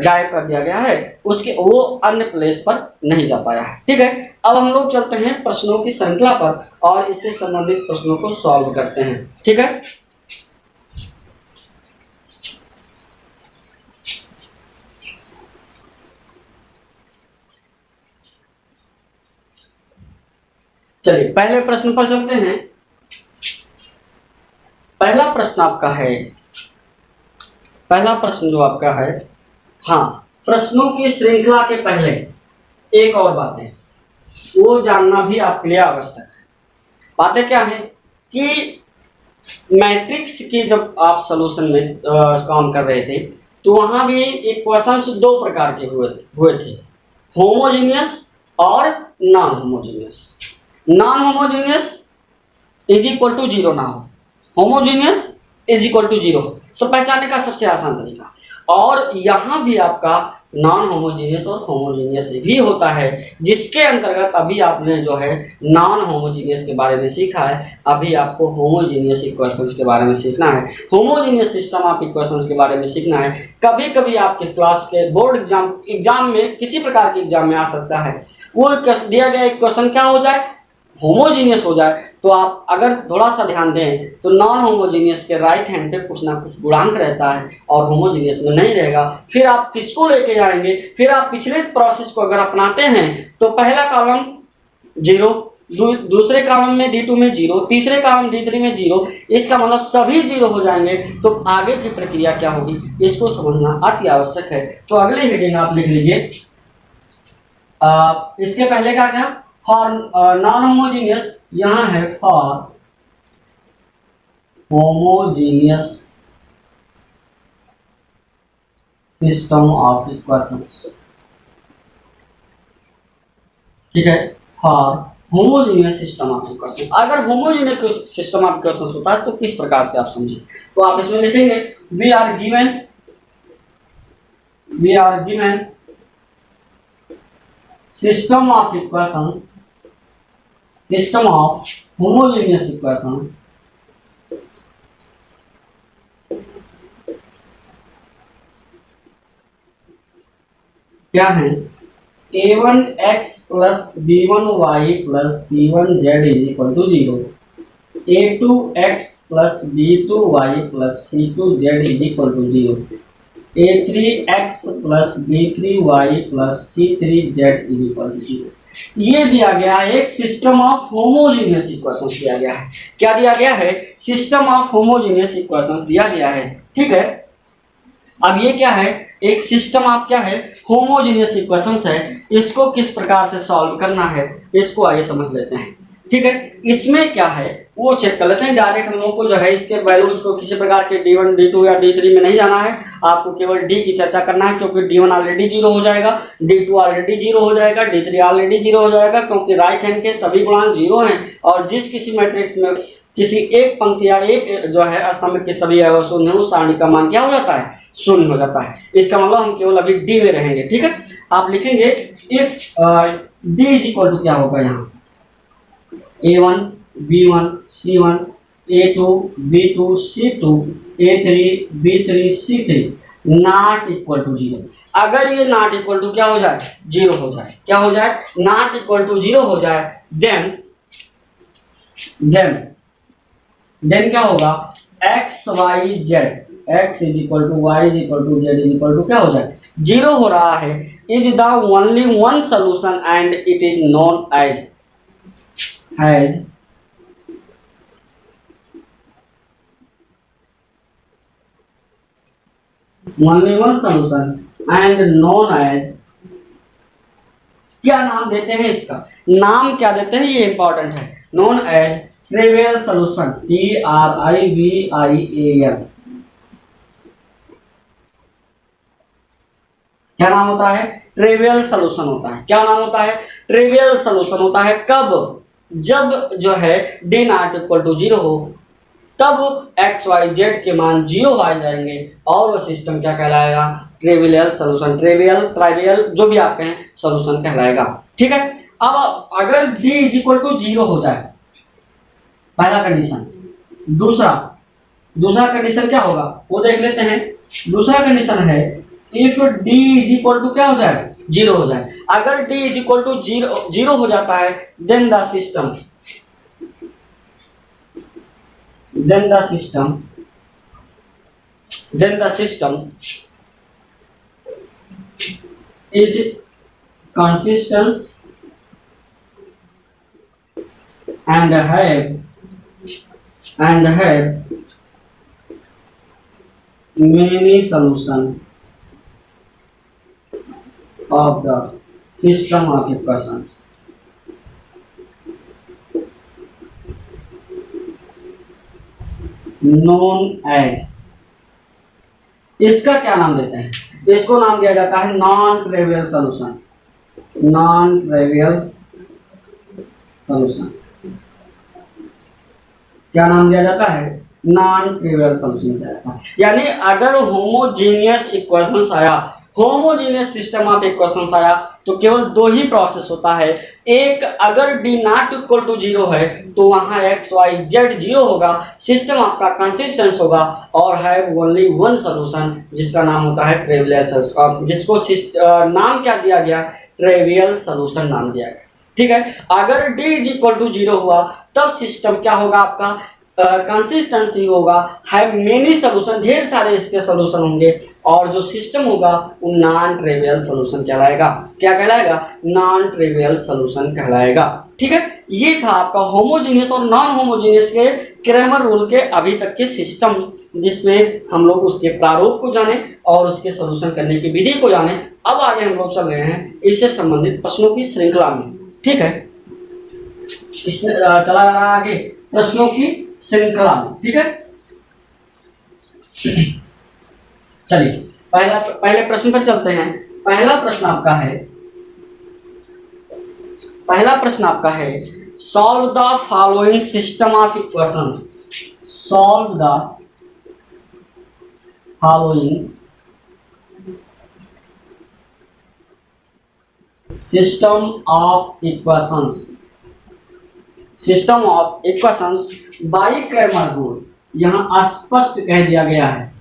गायब कर दिया गया है, उसके वो अन्य प्लेस पर नहीं जा पाया है। ठीक है, अब हम लोग चलते हैं प्रश्नों की श्रृंखला पर और इससे संबंधित प्रश्नों को सॉल्व करते हैं। ठीक है, चलिए पहले प्रश्न पर चलते हैं। पहला प्रश्न आपका है, पहला प्रश्न जो आपका है, हाँ, प्रश्नों की श्रृंखला के पहले एक और बात है, वो जानना भी आपके लिए आवश्यक है। बातें क्या है कि मैट्रिक्स की जब आप सॉल्यूशन में काम कर रहे थे तो वहां भी एक क्वेश्चन दो प्रकार के हुए थे, होमोजीनियस और non homogeneous. Non homogeneous is equal to zero ना हो, homogeneous is equal to zero सब पहचानने का सबसे आसान तरीका। और यहाँ भी आपका नॉन होमोजीनियस और होमोजीनियस भी होता है, जिसके अंतर्गत अभी आपने जो है नॉन होमोजीनियस के बारे में सीखा है, अभी आपको होमोजीनियस इक्वेशंस के बारे में सीखना है, होमोजीनियस सिस्टम ऑफ इक्वेशंस के बारे में सीखना है। कभी कभी आपके क्लास के बोर्ड एग्जाम में किसी प्रकार के एग्जाम में आ सकता है, वो दिया गया इक्वेशन क्या हो जाए, होमोजीनियस हो जाए, तो आप अगर थोड़ा सा ध्यान दें तो नॉन होमोजीनियस के राइट हैंड पे कुछ ना कुछ गुणांक रहता है और होमोजीनियस में नहीं रहेगा। फिर आप किसको लेके जाएंगे, फिर आप पिछले प्रोसेस को अगर अपनाते हैं तो पहला कॉलम जीरो, दूसरे कॉलम में D2 में जीरो, तीसरे कॉलम D3 में जीरो, इसका मतलब सभी जीरो हो जाएंगे। तो आगे की प्रक्रिया क्या होगी इसको समझना अति आवश्यक है। तो अगली हेडिंग आप लिख लीजिए, इसके पहले का क्या, फॉर नॉन होमोजीनियस, यहां है for homogeneous system of equations, ठीक है, for homogeneous system of equation. अगर होमोजीनियस सिस्टम ऑफ इक्वेशंस होता है तो किस प्रकार से आप समझें, तो आप इसमें लिखेंगे we are given system of equations, system of homogeneous equations क्या है, a1x plus b1y plus c1z is equal to zero, a2x plus b2y plus c2z is equal to zero, a3x plus b3y plus c3z is equal to zero. ये दिया गया है एक सिस्टम ऑफ होमोजीनियस इक्वेशंस दिया गया है। क्या दिया गया है, सिस्टम ऑफ होमोजीनियस इक्वेशंस दिया गया है, ठीक है। अब ये क्या है, एक सिस्टम ऑफ क्या है, होमोजीनियस इक्वेशंस है, इसको किस प्रकार से सॉल्व करना है इसको आइए समझ लेते हैं, ठीक है। इसमें क्या है वो चेक कर लेते हैं। डायरेक्ट हम लोग को जो है इसके वैल्यूज को किसी प्रकार के D1 D2 या D3 में नहीं जाना है, आपको केवल D की चर्चा करना है, क्योंकि D1 ऑलरेडी जीरो हो जाएगा, D2 ऑलरेडी जीरो हो जाएगा, D3 ऑलरेडी जीरो हो जाएगा, क्योंकि राइट हैंड के सभी गुणांक जीरो हैं। और जिस किसी मैट्रिक्स में किसी एक पंक्ति या एक जो है स्तंभ के सभी अवयव शून्य, उस सारणी का मान क्या हो जाता है, शून्य हो जाता है। इसका मतलब हम केवल अभी D में रहेंगे, ठीक है। आप लिखेंगे if D is equal to क्या होगा, यहाँ A1 B1 C1 A2 B2 C2 A3 B3 C3 not equal to zero. अगर ये नॉट इक्वल टू क्या हो जाए, जीरो हो जाए, क्या हो जाए, नॉट इक्वल टू जीरो हो जाए, देन क्या होगा, X Y Z, X is equal to Y is equal to Z is equal to क्या हो जाए, जीरो हो रहा है, is the only one solution and it is known as only one solution and known as, क्या नाम देते हैं इसका, नाम क्या देते हैं ये इंपॉर्टेंट है, known as trivial solution, TRIVIAL। क्या नाम होता है, ट्रिवियल सॉल्यूशन होता है। क्या नाम होता है, ट्रिवियल सॉल्यूशन होता है कब, जब जो है D not equal to zero हो, तब एक्स वाई जेड के मान जीरो आ जाएंगे और वो सिस्टम क्या कहलाएगा, ट्रिवियल सॉल्यूशन, ट्राइवियल जो भी आप कहें सॉल्यूशन कहलाएगा, ठीक है। अब अगर D is equal to zero हो जाए, पहला कंडीशन, दूसरा कंडीशन क्या होगा वो देख लेते हैं। दूसरा कंडीशन है if D is equal to क्या हो जाए, जीरो हो जाए। अगर D is equal to zero हो जाता है then the system is consistent and have many solution of the system of equations. Known as, इसका क्या नाम देते हैं? इसको नाम दिया जाता है non trivial solution. Non trivial solution क्या नाम दिया जाता है? नॉन ट्रिवियल सॉल्यूशन दिया जाता है। यानी अगर होमोजीनियस इक्वेशंस आया, होमोजीनियस सिस्टम ऑफ इक्वेशंस आया, तो केवल दो ही प्रोसेस होता है। एक, अगर D not equal to zero है तो वहां एक्स वाई जेड जीरो होगा, सिस्टम आपका कंसिस्टेंस होगा, और है ओनली वन सॉल्यूशन जिसका नाम होता है ट्रिवियल सॉल्यूशन, जिसको नाम क्या दिया गया? ट्रिवियल सॉल्यूशन नाम दिया गया। ठीक है, अगर D is equal to zero हुआ तब सिस्टम क्या होगा? आपका कंसिस्टेंसी होगा, है मेनी सॉल्यूशन, ढेर सारे इसके सॉल्यूशन होंगे, और जो सिस्टम होगा वो नॉन ट्रिवियल सॉल्यूशन कहलाएगा। क्या कहलाएगा? नॉन ट्रिवियल सॉल्यूशन कहलाएगा। ठीक है, ये था आपका होमोजीनियस और नॉन होमोजीनियस के क्रैमर रूल के अभी तक के सिस्टम्स, जिसमें हम लोग उसके प्रारूप को जाने और उसके सॉल्यूशन करने की विधि को जाने। अब आगे हम लोग चल रहे हैं इससे संबंधित प्रश्नों की श्रृंखला में। ठीक है, इसमें चला जा रहा है आगे प्रश्नों की श्रृंखला में। ठीक है, चलिए पहले प्रश्न पर चलते हैं। पहला प्रश्न आपका है solve the following system of equations. Solve the following system of equations. System of equations bye Cramer rule, यहां स्पष्ट कह दिया गया है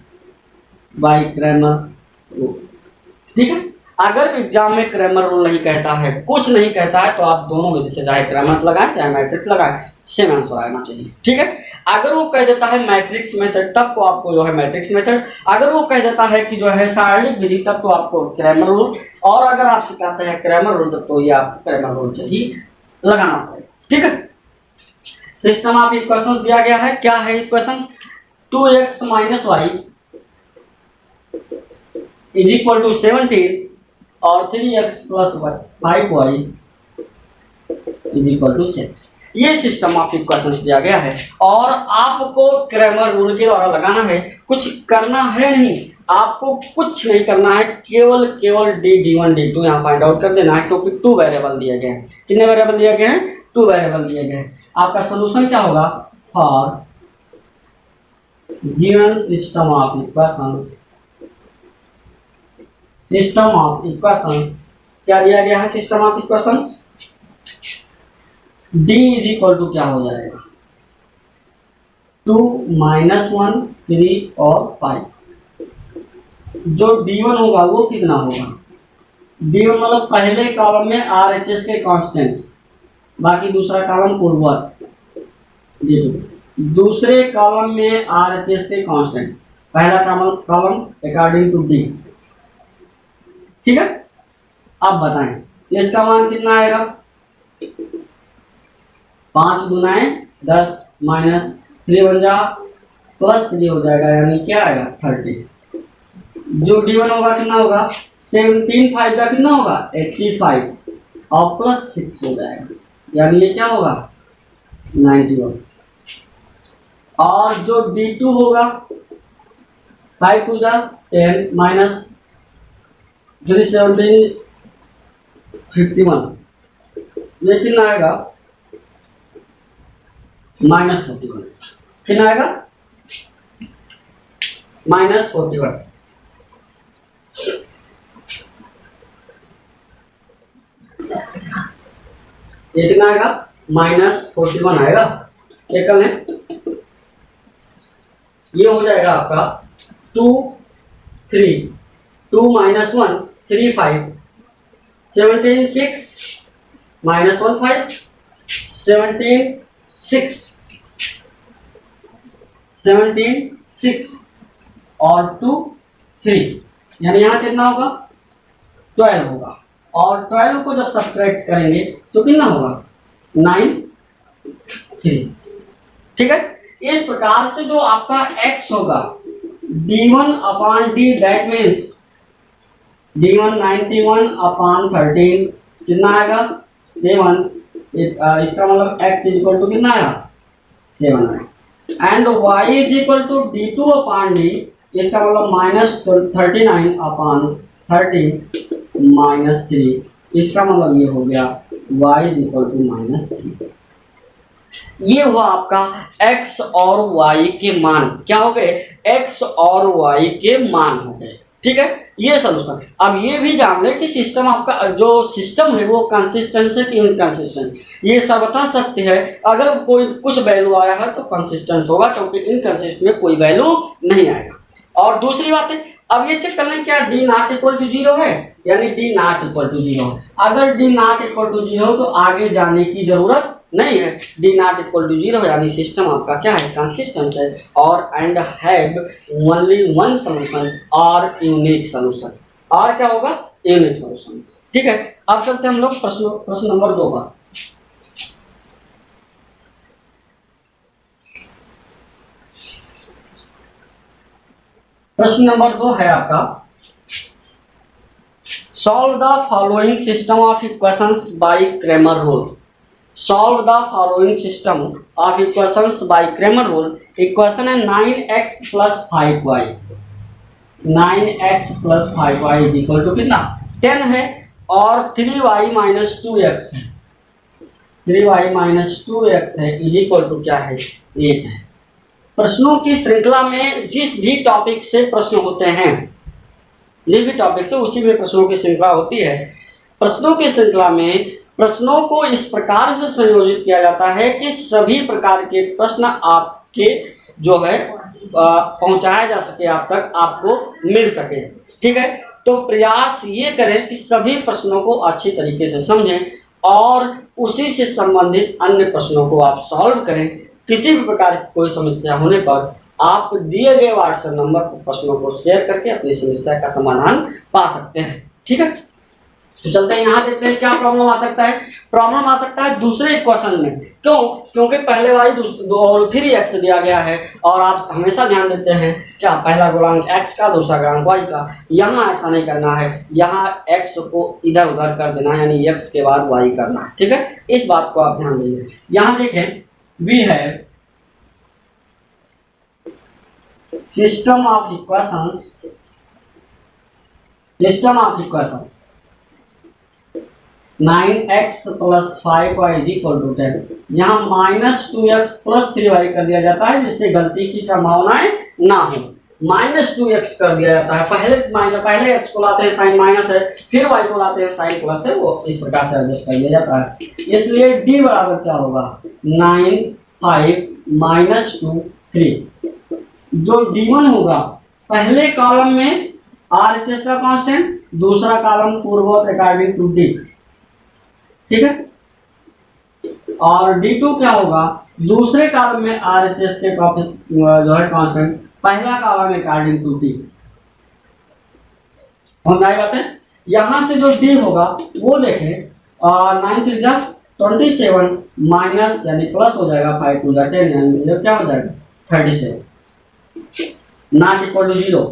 बाय क्रैमर रूल। ठीक है, अगर एग्जाम में क्रैमर रूल नहीं कहता है, कुछ नहीं कहता है, तो आप दोनों विधि से चाहे क्रैमर लगाएं चाहे मैट्रिक्स लगाएं, सेम आंसर आना चाहिए। ठीक है, अगर वो कह देता है मैट्रिक्स मेथड तब तो आपको जो है मैट्रिक्स मेथड, अगर वो कह देता है कि जो है सारणिक विधि तब तो आपको क्रैमर रूल, और अगर आपसे कहता है क्रैमर रूल तब तो ये आपको क्रैमर रूल से ही लगाना पड़ेगा। ठीक है, सिस्टम ऑफ इक्वेशंस दिया गया है। क्या है equations? 2x minus Y is equal to 17 और 3x plus 5y is equal to 6। ये सिस्टम ऑफ इक्वेशंस दिया गया है और आपको क्रैमर रूल के द्वारा लगाना है। कुछ करना है नहीं, आपको कुछ नहीं करना है, केवल d1 d2 यहाँ फाइंड आउट कर देना है, क्योंकि 2 वेरिएबल दिए गए हैं। कितने वेरिएबल दिए गए हैं? 2 वेरिएबल दिए गए हैं। आपका सोल्यूशन क्या होगा? For given system of equations, system of equations क्या दिया गया है? System of equations d is equal to क्या हो जाएगा? 2 माइनस 1 3 और 5। जो d1 होगा वो कितना होगा? d1 मतलब पहले कॉलम में RHS के कांस्टेंट, बाकी दूसरा कॉलम पूर्ववत d2। दूसरे कॉलम में RHS के कांस्टेंट, पहला कॉलम अकॉर्डिंग टू d। ठीक है, अब बताएं इसका मान कितना आएगा? 5 दुनाए 10 माइनस 3 बन जा प्लस 3 हो जाएगा, यानी क्या आएगा? 30। जो d1 होगा कितना होगा? 17 5 का कितना होगा? 85 और प्लस 6 हो जाएगा, यानी ये क्या होगा? 91। और जो d2 होगा 5 2 जा 10 माइनस 3 17 51, ये कितना आएगा? माइनस 41। कितना आएगा? माइनस 41। ये कितना आएगा? माइनस 41 आएगा। चेक कर लें, ये हो जाएगा आपका 2 3 2 माइनस 1 3 5 17 6 माइनस 1 5 17 6 और 2 3, यानी यहाँ कितना होगा? 12 होगा। और 12 को जब सब्ट्रैक्ट करेंगे तो कितना होगा? 9 3। ठीक है, इस प्रकार से जो आपका x होगा d1 upon D, that means d1 91 upon 13 कितना आएगा 7। इसका मतलब x इज इक्वल टू कितना आया 7 आएगा। And y is equal to d2 upon D, इसका मतलब -39 अपॉन 13 -3, इसका मतलब ये हो गया y इज इक्वल टू -3। ये हुआ आपका x और y के मान, क्या हो गए x और y के मान हो गए। ठीक है, ये सोल्यूशन। अब ये भी जान ले कि सिस्टम आपका जो सिस्टम है वो कंसिस्टेंट है कि इनकंसिस्टेंट, ये सर्वथा सत्य है। अगर कोई कुछ वैल्यू आया है तो कंसिस्टेंस होगा, क्योंकि इनकंसिस्टेंट में कोई वैल्यू नहीं आएगा। और दूसरी बात है, अब ये चेक कर लें क्या d नॉट इक्वल टू 0 है, यानी d नॉट इक्वल टू 0 है। अगर d नॉट इक्वल टू 0 तो आगे जाने की जरूरत नहीं है, d नॉट इक्वल टू 0 है, यानी सिस्टम आपका क्या है कंसिस्टेंट है और and have only one solution और यूनिक सॉल्यूशन। और क्या होगा यूनिक सॉल्यूशन। ठीक है, अब चलते हैं हम लोग प्रश्न नंबर 2 पर। प्रश्न नंबर 2 है आपका, solve the following system of equations bye Cramer rule. Solve the following system of equations bye Cramer rule. Equation है 9x + 5y, 9x + 5y is equal to कितना 10 है, और 3y - 2x है, 3y - 2x है इज इक्वल टू क्या है 8 है। प्रश्नों की श्रृंखला में जिस भी टॉपिक से प्रश्न होते हैं, जिस भी टॉपिक से उसी में प्रश्नों की श्रृंखला होती है। प्रश्नों की श्रृंखला में प्रश्नों को इस प्रकार से संयोजित किया जाता है कि सभी प्रकार के प्रश्न आपके जो है पहुंचाया जा सके, आप तक आपको मिल सके। ठीक है, तो प्रयास ये करें कि सभी प्रश्नों को अच्छी तरीके से समझें और उसी से संबंधित अन्य प्रश्नों को आप सॉल्व करें। किसी भी प्रकार की कोई समस्या होने पर आप दिए गए व्हाट्सएप नंबर पर प्रश्नों को शेयर करके अपनी समस्या का समाधान पा सकते हैं। ठीक है, तो चलते हैं यहाँ देखते हैं क्या प्रॉब्लम आ सकता है। प्रॉब्लम आ सकता है दूसरे इक्वेशन में, क्यों? क्योंकि पहले वाली और फिर x दिया गया है, और आप हमेशा ध्यान देते हैं क्या पहला गुणांक x का दूसरा गुणांक y का। यहाँ ऐसा नहीं करना है, यहाँ x को इधर उधर कर देना है, यानी x के बाद y करना है। ठीक है, इस बात को आप ध्यान दीजिए। यहाँ देखें we have system of equations 9x + 5y = 10। यहाँ -2x + 3y कर दिया जाता है, जिससे गलती की संभावनाएं ना हो। -2x कर दिया जाता है, पहले x को लाते हैं साइन माइनस है, फिर y को लाते हैं साइन प्लस है, वो इस प्रकार से एडजस्ट कर दिया जाता है। इसलिए d बराबर क्या होगा 9 5 -2 3। जो d1 होगा पहले कॉलम में RHS का कांस्टेंट, दूसरा कॉलम पूर्ववत अकॉर्डिंग टू d। ठीक है, और d2 क्या होगा दूसरे कॉलम में RHS के जो है कांस्टेंट, पहला कॉलम अकॉर्डिंग टू d। समझ आई बात है? यहां से जो d होगा वो देखें 9 3 जा 27 माइनस यानी प्लस हो जाएगा 5 2 जा 10, यानी क्या हो जाएगा 37 not equal to 0।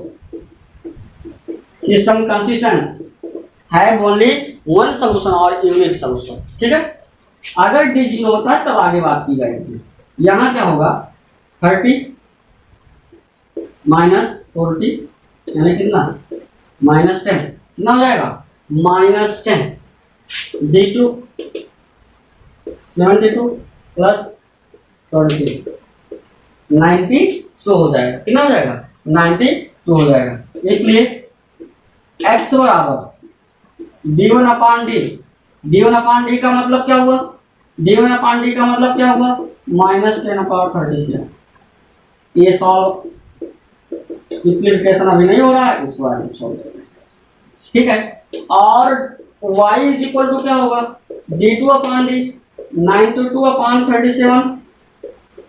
System consistence है ओनली वन सॉल्यूशन और यूनिक सॉल्यूशन। ठीक है, अगर d 0 होता है तब आगे बात की जाएगी। यहाँ क्या होगा 30 - 40 यानी कितना -10, कितना हो जाएगा -10। d2 72 + 20 92 हो जाएगा, कितना हो जाएगा 92 हो जाएगा। इसलिए x बराबर d1 अपान d, d1 अपान d का मतलब क्या हुआ, d1 अपान d का मतलब क्या हुआ -10/37। ये सॉल्व सिंप्लीफिकेशन अभी नहीं हो रहा है, इसको ऐसे सॉल्व करना है। ठीक है, और y इज इक्वल टू क्या होगा d2 अपान d 92/37।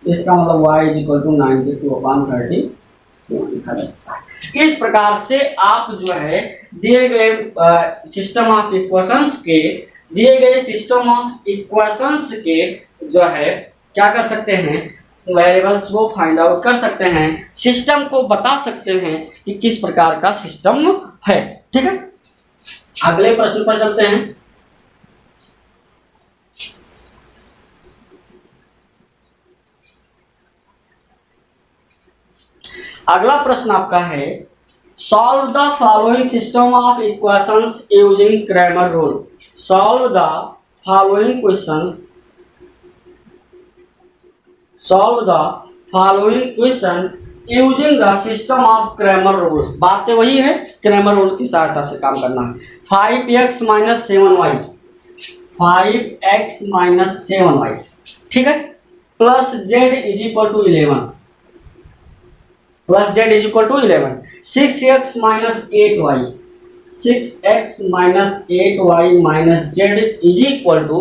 इसका मतलब y इज इक्वल टू 92/37 लिखा जा सकता है। इस प्रकार से आप जो है दिए गए सिस्टम ऑफ इक्वेशंस के जो है क्या कर सकते हैं, वेरिएबल्स को फाइंड आउट कर सकते हैं, सिस्टम को बता सकते हैं कि किस प्रकार का सिस्टम है। ठीक है, अगले प्रश्न पर चलते हैं। अगला प्रश्न आपका है, solve the following system of equations using Cramer rule. Solve the following questions, solve the following question using the system of Cramer rules. बातें वही है, क्रैमर रूल की सहायता से काम करना है। 5x - 7y, 5x - 7y, ठीक है, plus z is equal to 11, plus z is equal to 11, 6x - 8y, 6x - 8y minus z is equal to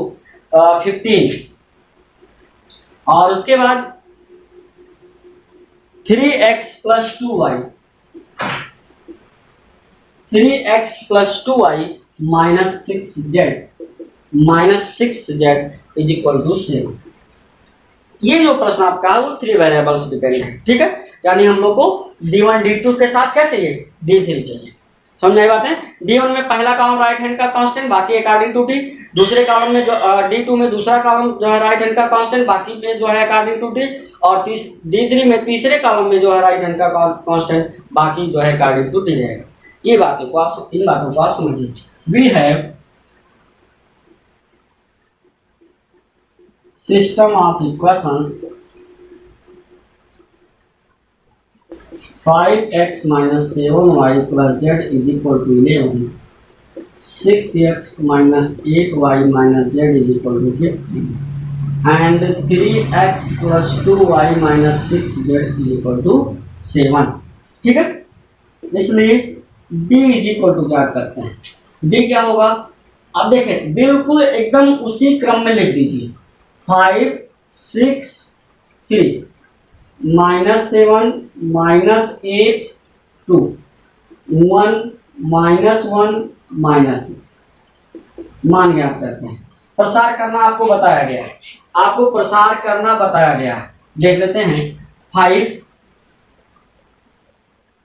15, और उसके बाद 3x + 2y, 3x + 2y minus 6z, minus 6z is equal to 7। ये जो प्रश्न आपका है वो 3 वेरिएबल्स डिपेंड है। ठीक है, यानी हम लोग को d1 d2 के साथ क्या चाहिए, d3 चाहिए। समझ आई बातें। d1 में पहला कॉलम राइट हैंड का कांस्टेंट, बाकी अकॉर्डिंग टू d। दूसरे कॉलम में जो d2 में दूसरा कॉलम जो है राइट हैंड का कांस्टेंट, बाकी पे जो है अकॉर्डिंग टू d। और d3 में तीसरे कॉलम में जो है राइट हैंड का कांस्टेंट, बाकी जो है अकॉर्डिंग टू d रहेगा। ये बातों को आप, इन बातों को आप समझिए। We have system of equations 5x - 7y plus z is equal to 11, 6x - 8y minus z is equal to 15, and 3x plus 2y minus 6z is equal to 7। ठीक है, इसलिए d इज इक्वल टू क्या करते हैं, d क्या होगा, अब देखें बिल्कुल एकदम उसी क्रम में लिख दीजिए। 5 6 3 -7 -8 2 1 -1 -6 मान ज्ञात करते हैं। प्रसार करना आपको बताया गया है, आपको प्रसार करना बताया गया है। देख लेते हैं 5,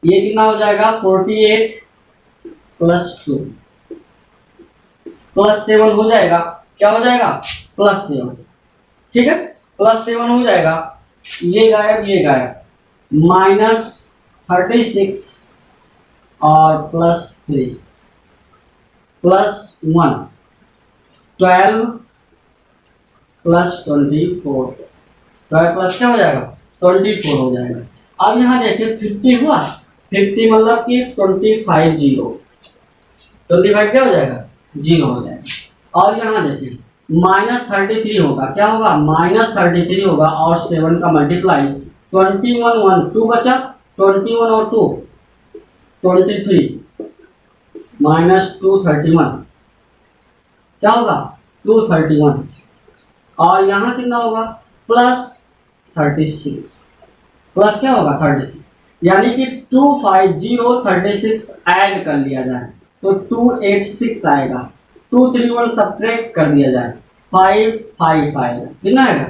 ये कितना हो जाएगा 48 + 2 +7 हो जाएगा, क्या हो जाएगा +7। ठीक है, +7 हो जाएगा, ये गायब ये गायब, -36 और +3 +1 12 + 24, 12 प्लस क्या हो जाएगा 24 हो जाएगा। अब यहाँ देखिए 50 हुआ, 50 मतलब कि 25 0, 25 क्या हो जाएगा 0 हो जाएगा। और यहाँ देखिए -33 होगा, क्या होगा -33 होगा, और 7 का मल्टीप्लाई 21 1 2 बचा, 21 और 2 23 -2 31, क्या होगा 231, और यहाँ कितना होगा +36, प्लस क्या होगा 36, यानी कि 250 36 ऐड कर लिया जाए तो 286 आएगा, 231 सब्ट्रैक्ट कर दिया जाए 5 5 आएगा, कितना आएगा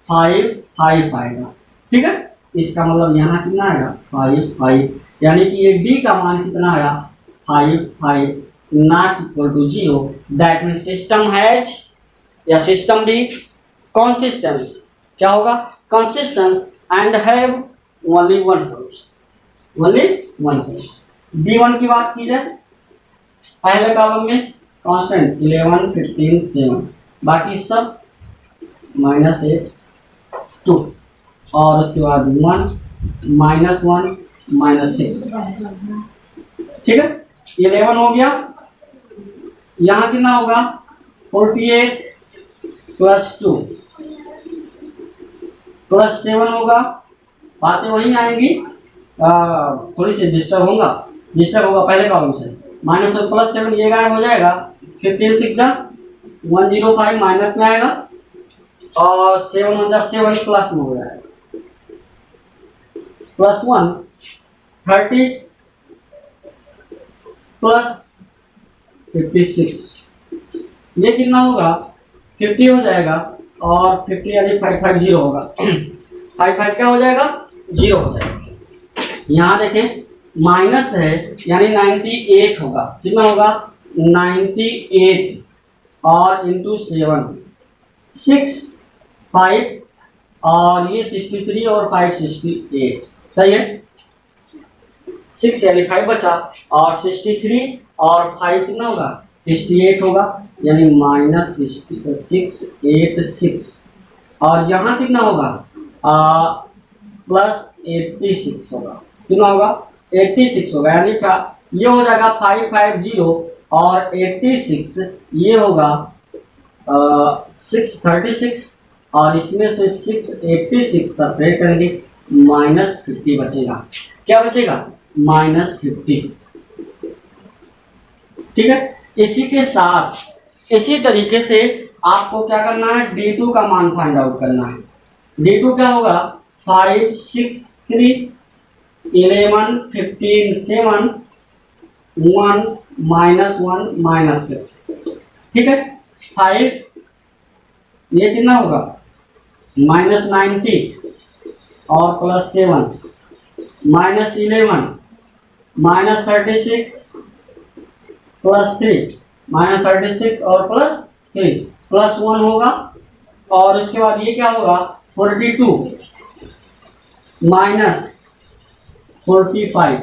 5 5 आएगा। ठीक है, इसका मतलब यहाँ कितना आएगा 5 5, यानी कि ये d का मान कितना आया 5 5 not equal to 0। That mean system has या सिस्टम बी कंसिस्टेंस, क्या होगा consistence and have only one solution, only one solution. d1 की बात की जाए, पहले कॉलम में कांस्टेंट 11 15 7, बाकी सब -8 2, और उसके बाद 1 -1 -6। ठीक है, 11 हो गया, यहाँ कितना होगा 48 + 2 + 7 होगा, बातें वही आएंगी, थोड़ी सी डिस्टर्ब होगा पहले कॉलम से। -1 + 7 ये गायब हो जाएगा, 15 6 105 माइनस में आएगा, और 7 1 7 प्लस में हो जाएगा, +1 30 + 56, ये कितना होगा 50 हो जाएगा, और 50 यानी 550 होगा। 55 क्या हो जाएगा, 0 हो जाएगा। यहाँ देखें माइनस है यानी 98 होगा, कितना होगा 98 और इंटू 7 6 5 और ये 63 और 5 68 सही है। 6 यानी 5 बचा और 63 और 5 कितना होगा 68 होगा यानी माइनस 686 और यहाँ कितना होगा प्लस 86 होगा, कितना होगा 86 होगा यानी क्या ये हो जाएगा 550 और 86 ये होगा 636 और इसमें से 686 सब्ट्रैक्ट करेंगे माइनस 50 बचेगा। क्या बचेगा -50। ठीक है, इसी के साथ इसी तरीके से आपको क्या करना है D2 का मान फाइंड आउट करना है। D2 क्या होगा 5 6 3 11 15 7 1 -1 -6। ठीक है, 5 ये कितना होगा -90 और +7 -11 -36 +3 -36 और +3 +1 होगा और उसके बाद ये क्या होगा 42 -45।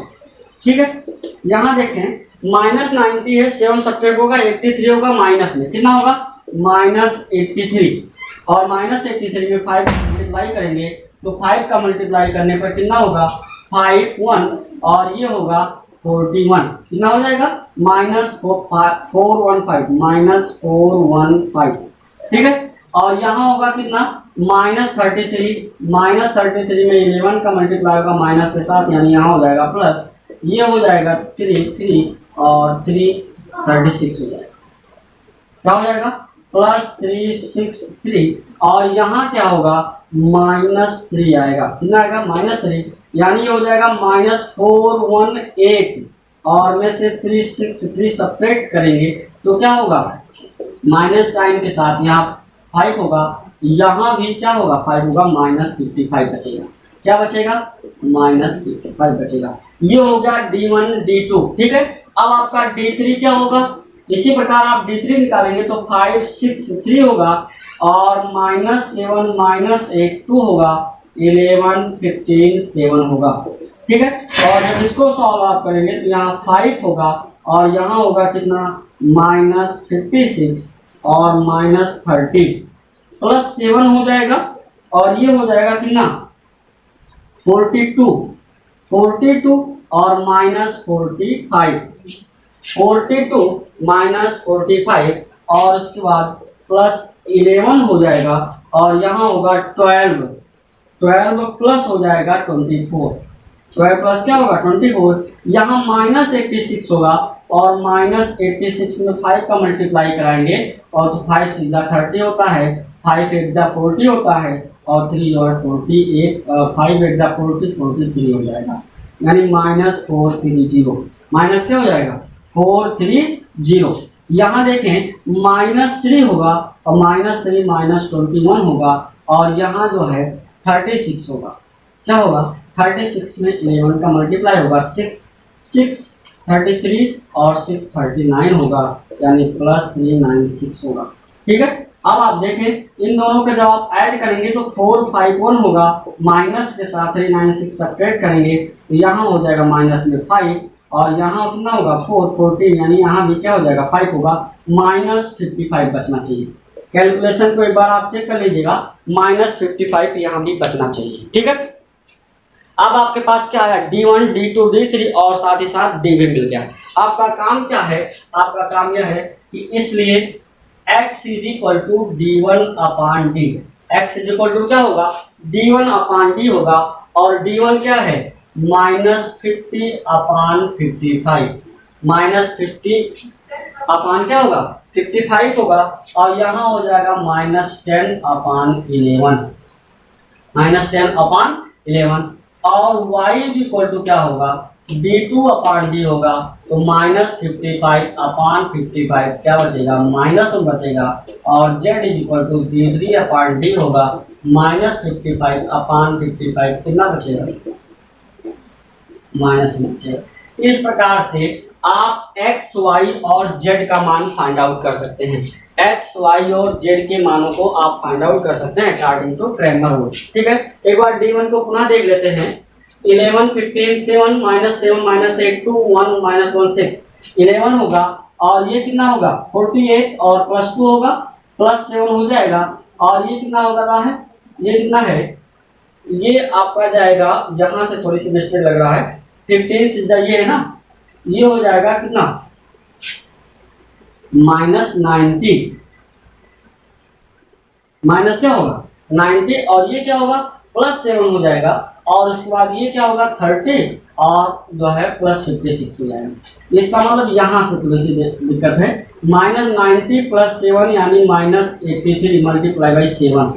ठीक है, यहाँ देखें -90 है 7 सब्ट्रैक्ट होगा 83 होगा माइनस में कितना होगा -83 और -83 में 5 मल्टीप्लाई करेंगे तो 5 का मल्टीप्लाई करने पर कितना होगा 51 और ये होगा 41 कितना हो जाएगा -415 ठीक है। और यहाँ होगा कितना -33 में 11 का मल्टीप्लाई होगा माइनस के साथ यानी यहाँ हो जाएगा प्लस, ये हो जाएगा 3 और 3 36 हो जाएगा, क्या हो जाएगा +363 और यहाँ क्या होगा -3 आएगा, कितना आएगा -3 यानी ये हो जाएगा -418 और में से 363 सब्ट्रैक्ट करेंगे तो क्या होगा माइनस साइन के साथ यहाँ 5 होगा, यहाँ भी क्या होगा 5 होगा -55 बचेगा। क्या बचेगा -55 बचेगा। ये हो गया D1 D2। ठीक है, अब आपका D3 क्या होगा, इसी प्रकार आप D3 निकालेंगे तो 5 6 3 होगा और -7 -8 2 होगा 11 15 7 होगा। ठीक है, और जब इसको सॉल्व आप करेंगे तो यहाँ 5 होगा और यहाँ होगा कितना -56 और -30 +7 हो जाएगा और ये हो जाएगा कितना 42 और -45 42 -45 और उसके बाद +11 हो जाएगा और यहाँ होगा 12 प्लस हो जाएगा 24, 12 प्लस क्या होगा 24, यहाँ -86 होगा और -86 में 5 का मल्टीप्लाई कराएंगे और तो 5 सीधा 30 होता है, 5 एक 40 होता है और 3 और 48 5 एक 40 43 हो जाएगा यानी -430 माइनस क्या हो जाएगा 430। यहाँ देखें -3 होगा और -3 -21 होगा और यहाँ जो है 36 होगा, क्या होगा 36 में 11 का मल्टीप्लाई होगा 6 33 और 6 39 होगा यानी +396 होगा। ठीक है, अब आप देखें इन दोनों के जब आप ऐड करेंगे तो 451 होगा, माइनस के साथ 396 सब्ट्रैक्ट करेंगे तो यहाँ हो जाएगा माइनस में 5 और यहाँ कितना होगा 414 यानी यहाँ भी क्या हो जाएगा 5 होगा, -55 बचना चाहिए। कैलकुलेशन को एक बार आप चेक कर लीजिएगा, -55 यहाँ भी बचना चाहिए। ठीक है, अब आपके पास क्या है D1 D2 D3 और साथ ही साथ D भी मिल गया। आपका काम क्या है, आपका काम यह है कि इसलिए x = D1/D, x = क्या होगा D1/D होगा और D1 क्या है -50/55 -50 क्या होगा 55 होगा और यहाँ हो जाएगा -10/11 और y = क्या होगा d2 अपान डी होगा, तो -55/55 क्या बचेगा, -1 बचेगा। और z d3 अपान डी होगा, -55/55 कितना बचेगा, -1 बचेगा। इस प्रकार से आप x, y और z का मान फाइंड आउट कर सकते हैं। x, y और z के मानों को आप फाइंड आउट कर सकते हैं अकॉर्डिंग टू क्रैमर रूल। ठीक है, एक बार d1 को पुनः देख लेते हैं। 11 15 7 -7 -8 2 1 -1 6 11 होगा, और ये कितना होगा 48 और +2 होगा +7 हो जाएगा। और ये कितना होगा है, ये कितना है, ये आपका जाएगा, यहाँ से थोड़ी सी मिस्टेक लग रहा है, 15 से ये है ना, ये हो जाएगा कितना -90, माइनस क्या होगा 90, और ये क्या होगा +7 हो जाएगा। और उसके बाद ये क्या होगा 30 और जो है +56 हो जाएगा। इसका मतलब यहाँ से थोड़ी सी दिक्कत है, -90 + 7 यानी -83 मल्टीप्लाई बाई 7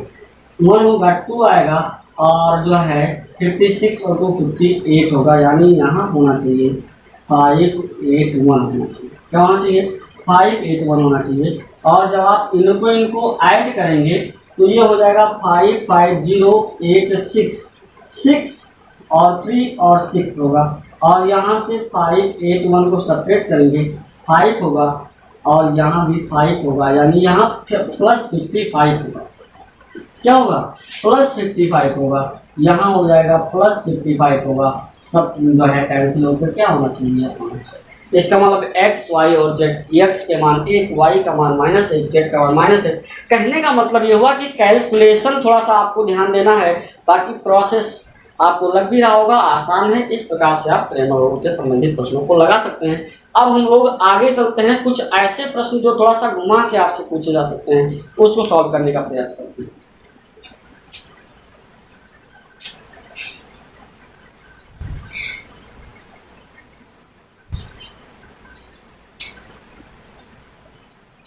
1 होगा, 2 आएगा, और जो है 56 और 2 58 होगा, यानी यहाँ होना चाहिए 581 होना चाहिए। क्या होना चाहिए 581 होना चाहिए। और जब आप इनको ऐड करेंगे तो ये हो जाएगा 55086 6 और 3 और 6 होगा। और यहाँ से 581 को सेपरेट करेंगे 5 होगा, और यहाँ भी 5 होगा, यानी यहाँ +55 होगा। क्या होगा +55 होगा, यहाँ हो जाएगा +55 होगा। सब जो है कैंसिल होकर क्या होना चाहिए, इसका मतलब x, y और z, x के मान 1, y का मान -1, z का मान -1। कहने का मतलब ये हुआ कि कैलकुलेशन थोड़ा सा आपको ध्यान देना है, बाकी प्रोसेस आपको लग भी रहा होगा, आसान है। इस प्रकार से आप क्रैमर रूल के संबंधित प्रश्नों को लगा सकते हैं। अब हम लोग आगे चलते हैं, कुछ ऐसे प्रश्न जो थोड़ा सा घुमा के आपसे पूछे जा सकते हैं, उसको सॉल्व करने का प्रयास करते हैं।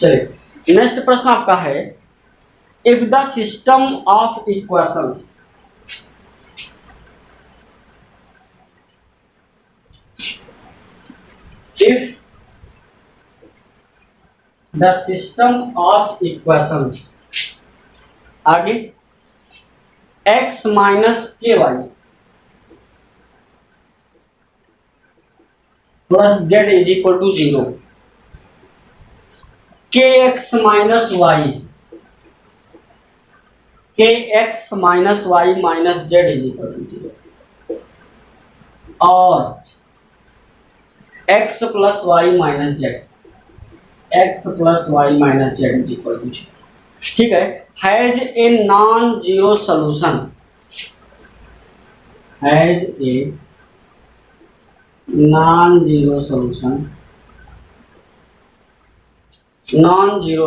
चलिए, नेक्स्ट प्रश्न आपका है, if the system of equations if the system of equations आगे x minus ky plus z is equal to 0, kx minus y minus z is equal to 0, और x plus y minus z is equal to 0। ठीक है, has a non zero solution, has a non zero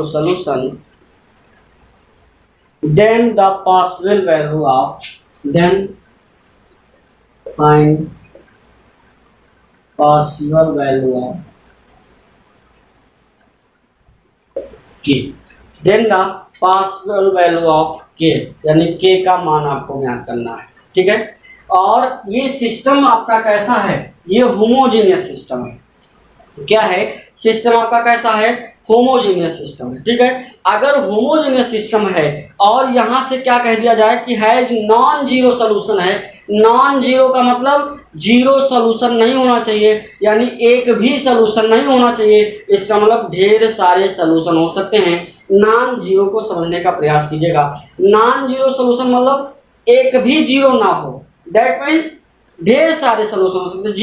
solution then the possible value of then find possible value of k, then the possible value of k, यानी k का मान आपको ज्ञात करना है। ठीक है, और ये सिस्टम आपका कैसा है, ये होमोजेनियस सिस्टम है। क्या है सिस्टम आपका कैसा है, होमोजेनियस सिस्टम है। ठीक है, अगर होमोजेनियस सिस्टम है और यहाँ से क्या कह दिया जाए कि हैज नॉन जीरो सोल्यूशन है, नॉन जीरो का मतलब जीरो सोल्यूशन नहीं होना चाहिए, यानी एक भी सोल्यूशन नहीं होना चाहिए। इसका मतलब ढेर सारे सोल्यूशन हो सकते हैं। नॉन जीरो को समझने का प्रयास कीजिएगा। नॉन जीरो सोल्यूशन मतलब एक भी जीरो ना हो, दैट मीन्स ढेर सारे सोल्यूशन हो सकते हैं,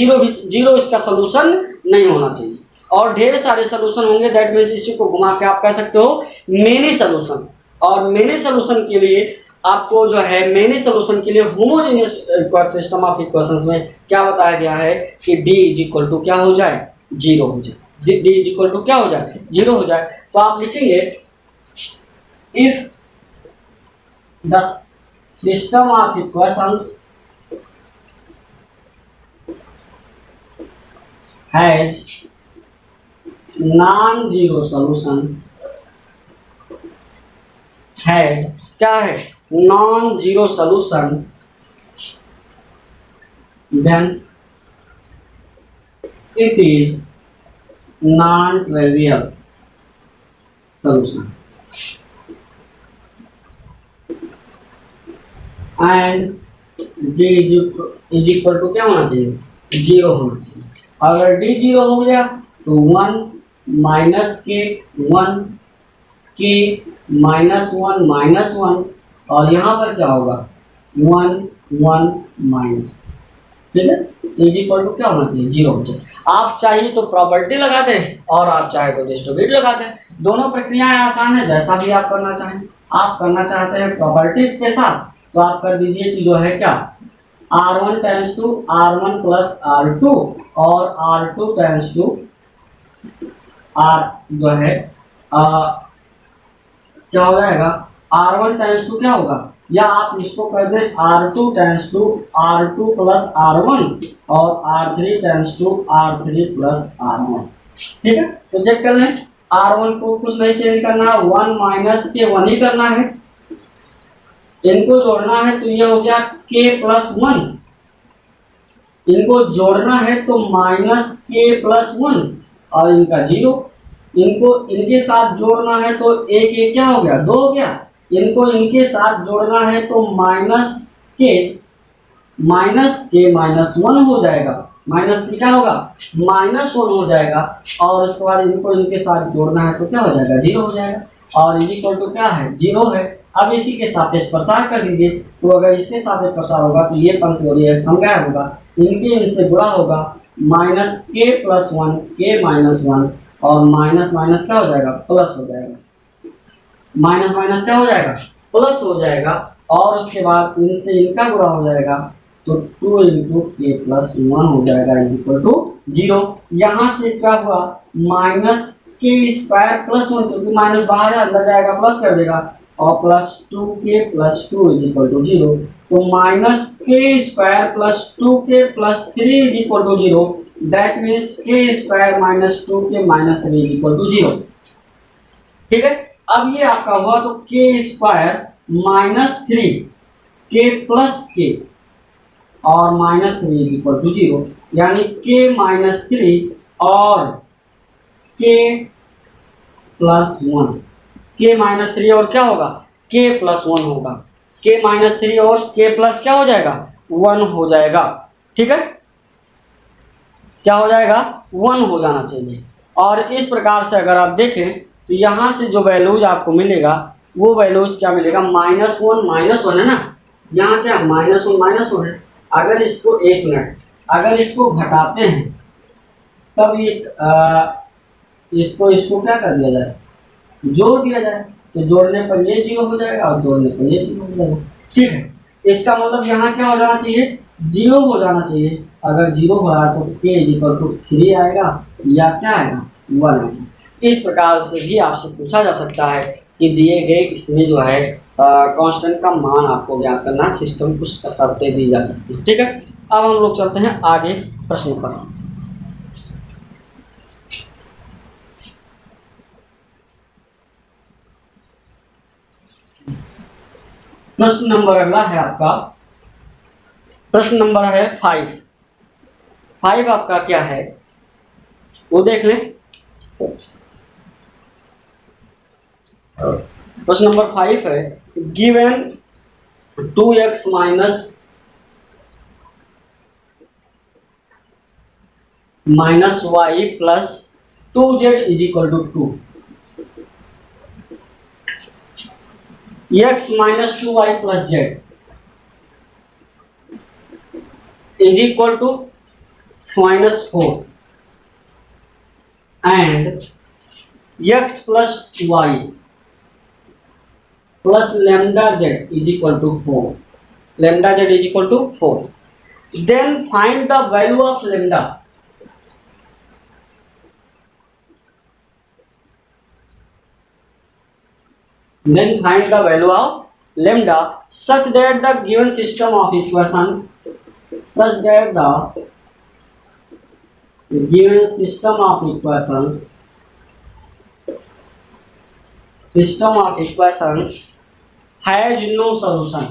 जीरो इसका सोल्यूशन नहीं होना चाहिए। और ढेर सारे सोल्यूशन होंगे, दैट मीन्स इसी को घुमा के आप कह सकते हो मेनी सोल्यूशन। और मेनी सोल्यूशन के लिए आपको जो है मेनी सोल्यूशन के लिए होमोजेनियस सिस्टम ऑफ इक्वेशंस में क्या बताया गया है कि d इज इक्वल टू क्या हो जाए, 0 हो जाए। d इज इक्वल टू क्या हो जाए, 0 हो जाए। तो आप लिखेंगे if the system of equations has non zero solution, has क्या है non zero solution, then it is non-trivial solution and d is equal to क्या होना चाहिए, 0 होना चाहिए। अगर d 0 हो गया तो 1 माइनस के 1 के -1 और यहाँ पर क्या होगा 1 1 माइनस, ठीक है। इज इक्वल टू क्या होना चाहिए 0 हो जाए। आप चाहिए तो प्रॉपर्टी लगा दें और आप चाहे तो डिस्ट्रीब्यूट लगा दें, दोनों प्रक्रियाएं आसान है, जैसा भी आप करना चाहें। आप करना चाहते हैं प्रॉपर्टीज के साथ तो आप कर दीजिए कि जो है क्या R1 tense to R1 plus R2 और R2 टेंस टू R जो है क्या हो जाएगा R1 टेंस टू क्या होगा, या आप इसको कर दें R2 tense to R2 plus R1 और R3 tense to R3 plus R1, ठीक है। तो चेक कर लें, R1 को कुछ नहीं चेंज करना, 1 माइनस के 1 ही करना है, इनको जोड़ना है तो ये हो गया k प्लस 1, इनको जोड़ना है तो माइनस k प्लस 1 और इनका 0, इनको इनके साथ जोड़ना है तो एक क्या हो गया 2 हो गया, इनको इनके साथ जोड़ना है तो माइनस के माइनस 1 हो जाएगा, माइनस क्या होगा -1 हो जाएगा और उसके बाद इनको इनके साथ जोड़ना है तो क्या हो जाएगा 0 हो जाएगा और इज इक्वल टू क्या है 0 है। अब इसी के सापेक्ष प्रसार कर दीजिए, तो अगर इसके सापेक्ष प्रसार होगा तो ये पंक्ति और ये स्तंभ क्या होगा, इनके इनसे गुणा होगा, माइनस के प्लस 1 के माइनस 1 और माइनस माइनस क्या हो जाएगा प्लस हो जाएगा, माइनस माइनस क्या हो जाएगा प्लस हो जाएगा और उसके बाद इनसे इनका गुणा हो जाएगा तो 2 इंटू के प्लस 1 हो जाएगा इज इक्वल टू 0। यहाँ से क्या हुआ माइनस के स्क्वायर प्लस 1, क्योंकि माइनस बाहर है अंदर जाएगा प्लस कर देगा और plus 2k plus 2 is equal to 0, तो minus K square plus 2k plus 3 is equal to 0, that means K square minus 2k minus 3 is equal to 0, ठीक है। अब ये आपका हुआ तो के स्क्वायर माइनस 3 के प्लस के और माइनस 3 इज इक्वल टू 0, यानी के माइनस 3 और के प्लस 1, के माइनस 3 और क्या होगा के प्लस 1 होगा, के माइनस 3 और के प्लस क्या हो जाएगा 1 हो जाएगा, ठीक है। क्या हो जाएगा 1 हो जाना चाहिए। और इस प्रकार से अगर आप देखें तो यहाँ से जो वैल्यूज आपको मिलेगा वो वैल्यूज क्या मिलेगा -1 है ना, यहाँ क्या -1 है। अगर इसको एक मिनट अगर इसको घटाते हैं तब ये इसको क्या कर दिया जाए जोड़ दिया जाए, तो जोड़ने पर ये 0 हो जाएगा और जोड़ने पर ये 0 हो जाएगा, ठीक है। इसका मतलब यहाँ क्या हो जाना चाहिए 0 हो जाना चाहिए। अगर 0 हो रहा है तो k इक्वल टू 3 आएगा या क्या आएगा 1 आएगा। इस प्रकार से भी आपसे पूछा जा सकता है कि दिए गए इसमें जो है कांस्टेंट का मान आपको ज्ञात करना, सिस्टम कुछ शर्तें दी जा सकती है, ठीक है। अब हम लोग चलते हैं आगे प्रश्न पर। प्रश्न नंबर अगला है आपका, प्रश्न नंबर है 5 आपका क्या है वो देख लें। प्रश्न नंबर 5 है given 2x minus y plus 2z is equal to 2, x minus 2y plus z is equal to -4 and x plus y plus lambda z is equal to 4, lambda z is equal to 4, then find the value of lambda। Then find the value of lambda such that the given system of equation has no solution।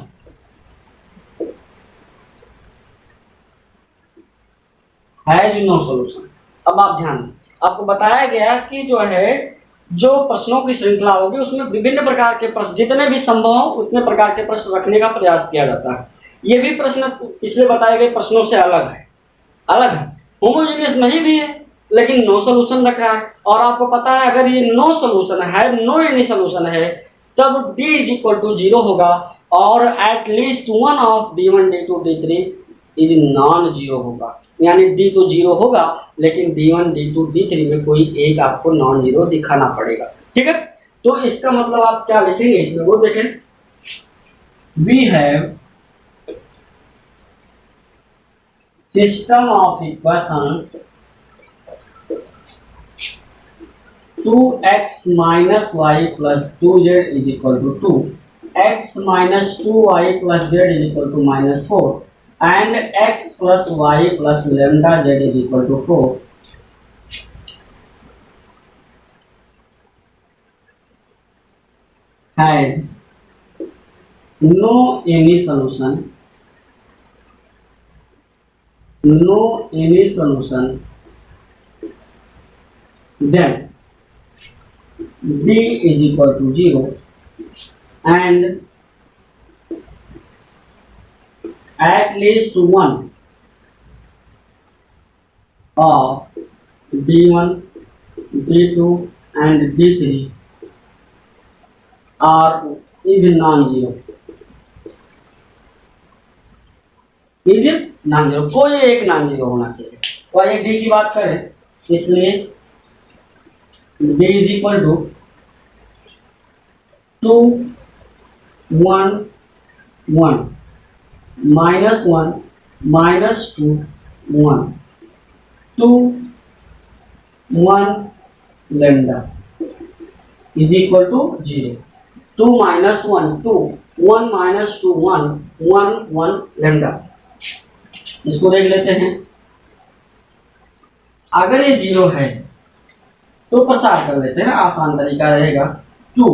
has no solution। अब आप ध्यान दें, आपको बताया गया कि जो है जो प्रश्नों की श्रृंखला होगी उसमें विभिन्न प्रकार के प्रश्न, जितने भी संभव हो उतने प्रकार के प्रश्न रखने का प्रयास किया जाता है। ये भी प्रश्न पिछले बताए गए प्रश्नों से अलग है, होमोजेनियस नहीं भी है लेकिन नो सोल्यूशन रख रहा है। और आपको पता है अगर ये नो सोल्यूशन है, नो एनी सोल्यूशन है, तब d इज इक्वल टू 0 होगा और eight least one of d1 d2 d3 is non zero होगा। यानी d तो 0 होगा लेकिन d1 d2 d3 में कोई एक आपको नॉन जीरो दिखाना पड़ेगा। ठीक है, तो इसका मतलब आप क्या लिखेंगे इसमें, वो देखें, we have system of equations 2x minus y plus 2z is equal to 2, x minus 2y plus z is equal to minus 4, and x plus y plus lambda z is equal to 4 has no any solution, then d is equal to 0 and at least one of d1 d2 and d3 is non-zero, कोई एक नॉन जीरो होना चाहिए। तो आइए डी की बात करें, इसलिए d is equal to 2 1 1 minus 1 minus 2 1 2 1 lambda is equal to 0, 2 minus 1 2 1 minus 2 1 1 1 lambda। इसको देख लेते हैं, अगर ये 0 है तो प्रसार कर लेते हैं, आसान तरीका रहेगा। 2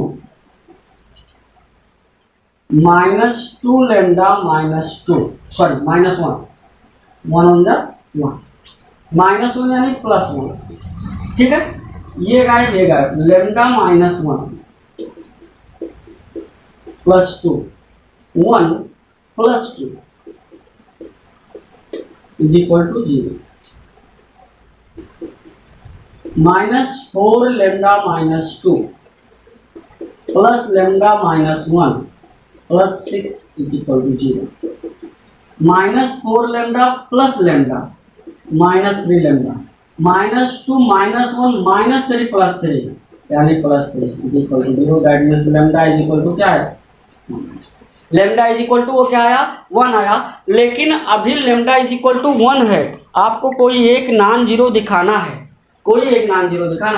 minus 2 lambda minus 2 sorry minus 1 1 on the 1 minus 1 यानी प्लस 1। ठीक है, ये गायब lambda minus 1 plus 2 1 plus 2 is equal to 0, minus 4 lambda minus 2 plus lambda minus 1 plus 6 is equal to 0, minus 4 lambda plus lambda minus 3 lambda minus 2 minus 1 minus 3 plus 3 यानी plus 3 is equal to 0। that means lambda is equal to क्या है, लेमडा इज इक्वल टू वो क्या आया 1 आया। लेकिन अभी लेमडा इज इक्वल टू 1 है, आपको कोई एक नॉन जीरो दिखाना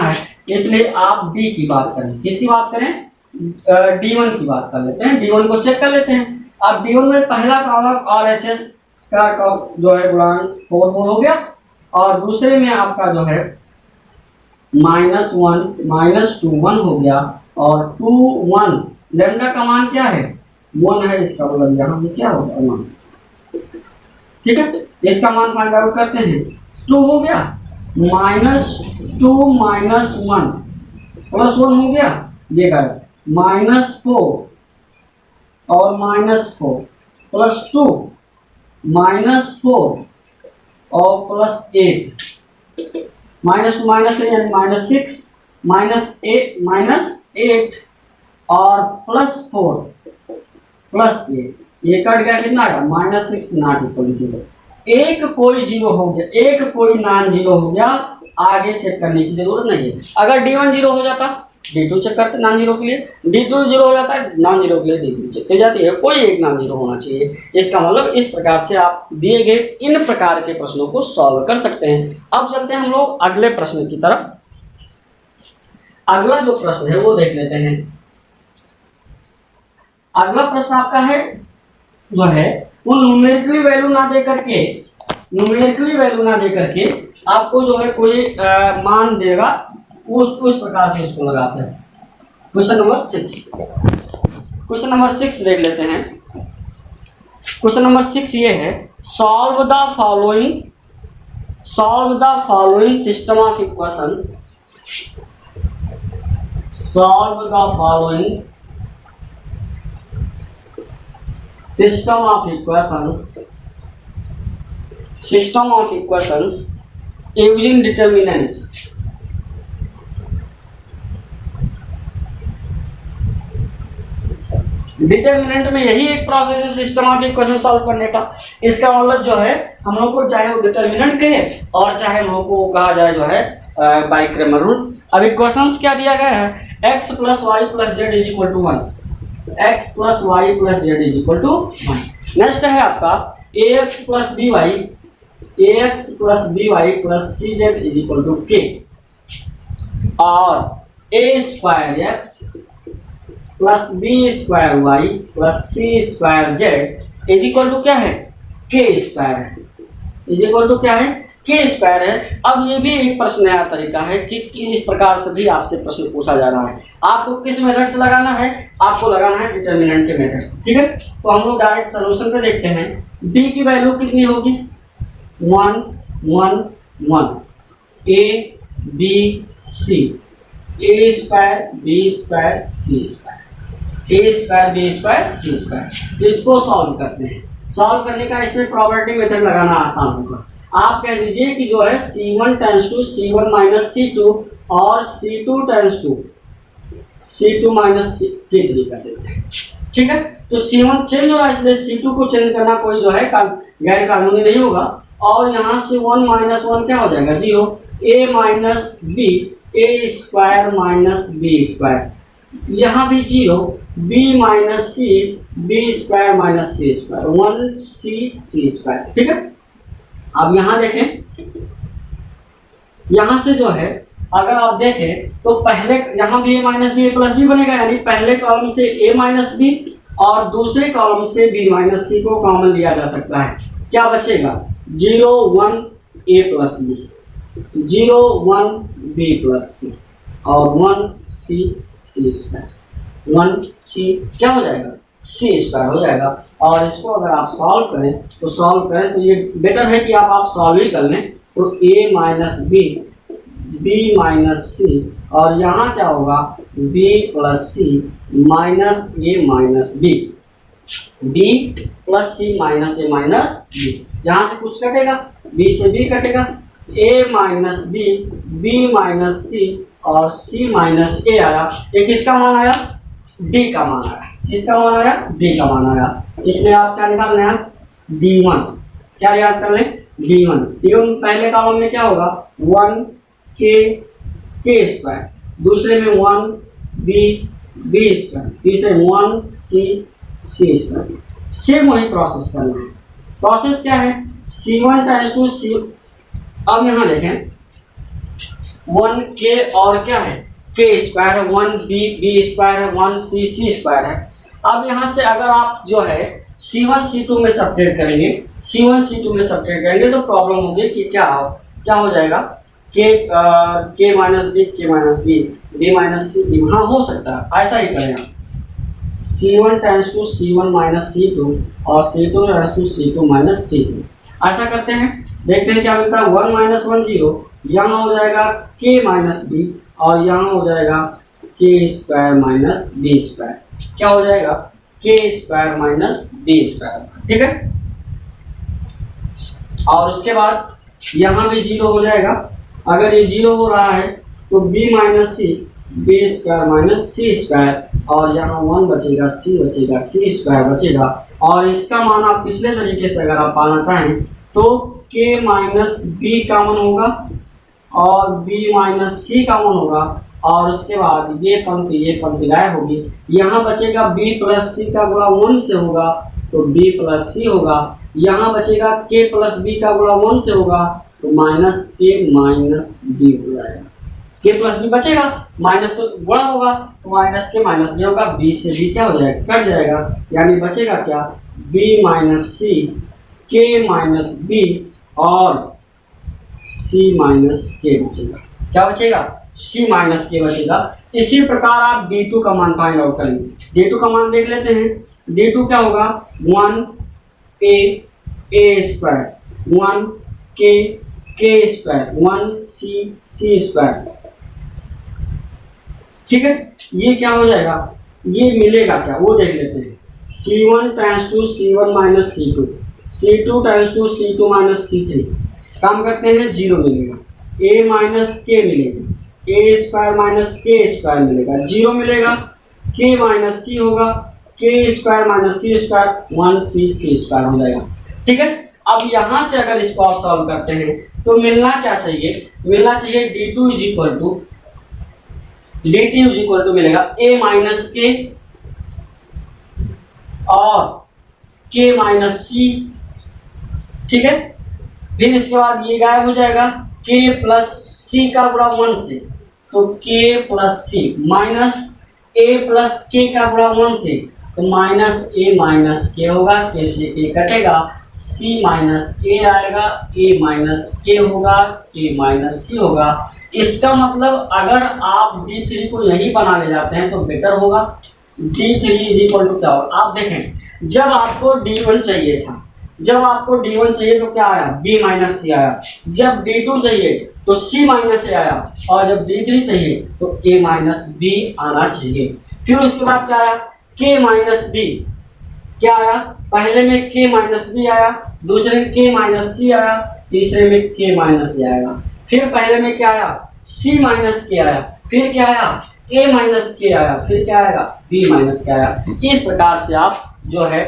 है, इसलिए आप डी की बात करें। किसकी बात करें, d1 की बात कर लेते हैं। d1 को चेक कर लेते हैं। अब d1 में पहला कॉलम RHS का जो है गुणांक 4 हो गया और दूसरे में आपका जो है -1 -2 1 हो गया और 2 1 लेमडा का मान क्या है 1 है, इसका मतलब यहाँ पे क्या होगा 1। ठीक है, इसका मान फाइंड आउट करते हैं। 2 हो गया -2 -1 प्लस 1 हो गया, ये -4 और -4 प्लस 2 -4 और प्लस 8 -3 यानी -8 और प्लस 4 प्लस 8, ये कट गया, कितना आया -6 नॉट इक्वल टू 0। एक कोई जीरो हो गया, एक कोई नॉन जीरो हो गया, आगे चेक करने की जरूरत नहीं है। अगर d1 जीरो हो जाता d2 चेक करते नॉन जीरो के लिए, d2 जीरो हो जाता है नॉन जीरो के लिए d3 चेक की जाती है, कोई एक नॉन जीरो होना चाहिए। इसका मतलब इस प्रकार से आप दिए गए इन प्रकार के प्रश्नों को सॉल्व कर सकते हैं। अब चलते हैं हम लोग अगले प्रश्न की तरफ। अगला जो प्रश्न है वो देख लेते हैं। अगला प्रश्न आपका है जो है वो न्यूमेरिकली वैल्यू ना दे करके आपको जो है कोई मान देगा, उस प्रकार से इसको लगाते हैं। क्वेश्चन नंबर 6 देख लेते हैं। क्वेश्चन नंबर 6 ये है, solve the solve the following system of equation, solve the following system of equations, system of equations using determinant. Determinant में यही एक प्रोसेस है सिस्टम ऑफ इक्वेशन सॉल्व करने का। इसका मतलब जो है हम लोग को चाहे वो डिटर्मिनेंट कहे और चाहे हम लोग को कहा जाए जो है बाय क्रैमर रूल। अब इक्वेशंस क्या दिया गया है, x + y + z = 1, x + y + z = 1। Next है आपका ax + by, ax + by + cz = k, और a² x + b² y + c² z = क्या है, k² है, क्या है, k² है। अब ये भी एक प्रश्न नया तरीका है कि इस प्रकार से भी आपसे प्रश्न पूछा जा रहा है। आपको किस मेथड से लगाना है, आपको लगाना है डिटर्मिनेंट के मेथड से, ठीक है। तो हम लोग डायरेक्ट सॉल्यूशन पे देखते हैं। b की वैल्यू कितनी होगी, 1 1 1, a b c, a² b² c², a² b² c²। इसको सॉल्व करते हैं। सॉल्व करने का इसमें प्रोबेबिलिटी मेथड लगाना आसान होगा। आप कह दीजिए कि जो है C1 tends to C1 - C2 और C2 tends to C2 - C3 कर देते हैं, ठीक है। तो C1 चेंज हो रहा है, इसलिए C2 को चेंज करना कोई जो है गैर कानूनी नहीं होगा। और यहाँ से 1 - 1 क्या हो जाएगा, 0, a - b, a² - b², यहाँ भी 0, b - c, b² - c², 1c c², ठीक है। अब यहाँ देखें, यहाँ से जो है अगर आप देखें तो पहले यहाँ भी a - b, a + b बनेगा, यानी पहले कॉलम से a - b और दूसरे कॉलम से b - c को कॉमन लिया जा सकता है। क्या बचेगा, 0 1 a + b, 0 1 b + c और 1c c², 1c क्या हो जाएगा, c² हो जाएगा। और इसको अगर आप सॉल्व करें तो ये बेटर है कि आप सॉल्व ही कर लें। तो a - b, b - c, और यहाँ क्या होगा, b + c -a - b, b + c - a - b। यहाँ से कुछ कटेगा, b से b कटेगा, a - b, b - c और c - a आया। ये किसका मान आया, d का मान आया। किसका मान आया, d का मान आया। इसमें आप क्या निकालना है, d1, क्या याद कर लें, d1 पहले कॉलम में क्या होगा, 1 k², दूसरे में 1 b², तीसरे 1 c²। सेम वही प्रोसेस करना है। प्रोसेस क्या है, C1 टेंड्स टू C। अब यहाँ देखें 1k और क्या है, k², 1 b² है, 1 c² है। अब यहाँ से अगर आप जो है C1 C2 में सब्ट्रैक्ट करेंगे, तो प्रॉब्लम होगी कि क्या हो जाएगा, k - b, b - c, हाँ हो सकता है, ऐसा ही करें आप। C1 tends to C1 - C2 और C2 tends to C2 - C2, ऐसा करते हैं। देखते हैं क्या मिलता है, 1 - 1 0, यहाँ हो जाएगा k - b और यहाँ हो जाएगा k² - b², क्या हो जाएगा, k² - b², ठीक है। और उसके बाद यहाँ भी 0 हो जाएगा। अगर ये 0 हो रहा है तो b - c, b² - c², और यहाँ 1 बचेगा, c बचेगा, c² बचेगा। और इसका मान आप पिछले तरीके से अगर आप पाना चाहें तो k - b कॉमन होगा और b - c कॉमन होगा, और उसके बाद ये पंक्ति गायब होगी। यहाँ बचेगा b + c का गुणा 1 से होगा तो b + c होगा। यहाँ बचेगा k + b का गुणा 1 से होगा तो -k - b हो जाएगा। k + b बचेगा, माइनस गुणा होगा तो -k - b होगा, b से b क्या हो जाएगा, कट जाएगा, यानी बचेगा क्या, b - c, k - b और c - k बचेगा। क्या बचेगा, c - k बचेगा। इसी प्रकार आप d2 का मान फाइंड आउट करेंगे। d2 का मान देख लेते हैं। d2 क्या होगा, 1 a² 1 k के स्क्वायर 1c ठीक है। ये क्या हो जाएगा, ये मिलेगा क्या वो देख लेते हैं। C1 times two C1 minus C2, C2 times two C2 minus C3, काम करते हैं 0 मिलेगा। a माइनस के मिलेगा, a square minus K square मिलेगा, 0 मिलेगा। k माइनस सी होगा, के स्क्वायर माइनस सी स्क्वायर 1c स्क्वायर हो जाएगा। ठीक है। अब यहाँ से अगर इसको आप सॉल्व करते हैं तो मिलना क्या चाहिए, मिलना चाहिए d2 इज इक्वल टू मिलेगा a माइनस के और k माइनस सी। ठीक है। फिर इसके बाद ये गायब हो जाएगा, k प्लस सी का गुणा 1 से, तो k plus c minus a plus k का गुणा 1 से, तो माइनस a माइनस k होगा, k से k कटेगा, c माइनस a आएगा, a माइनस k होगा, k माइनस c होगा। इसका मतलब अगर आप d3 को यही बना ले जाते हैं तो बेटर होगा। d3 इज इक्वल टू क्या होगा, आप देखें जब आपको d1 चाहिए था, जब आपको d1 चाहिए तो क्या आया, b माइनस सी आया। जब d2 चाहिए तो c माइनस ए आया, और जब d3 चाहिए तो a माइनस b आना चाहिए। फिर उसके बाद क्या आया, k माइनस b, क्या आया, पहले में k माइनस b आया, दूसरे में k माइनस सी आया, तीसरे में k माइनस ए आएगा। फिर पहले में क्या आया, c माइनस k आया, फिर क्या आया, a माइनस k आया, फिर क्या आएगा, b माइनस k आया। इस प्रकार से आप जो है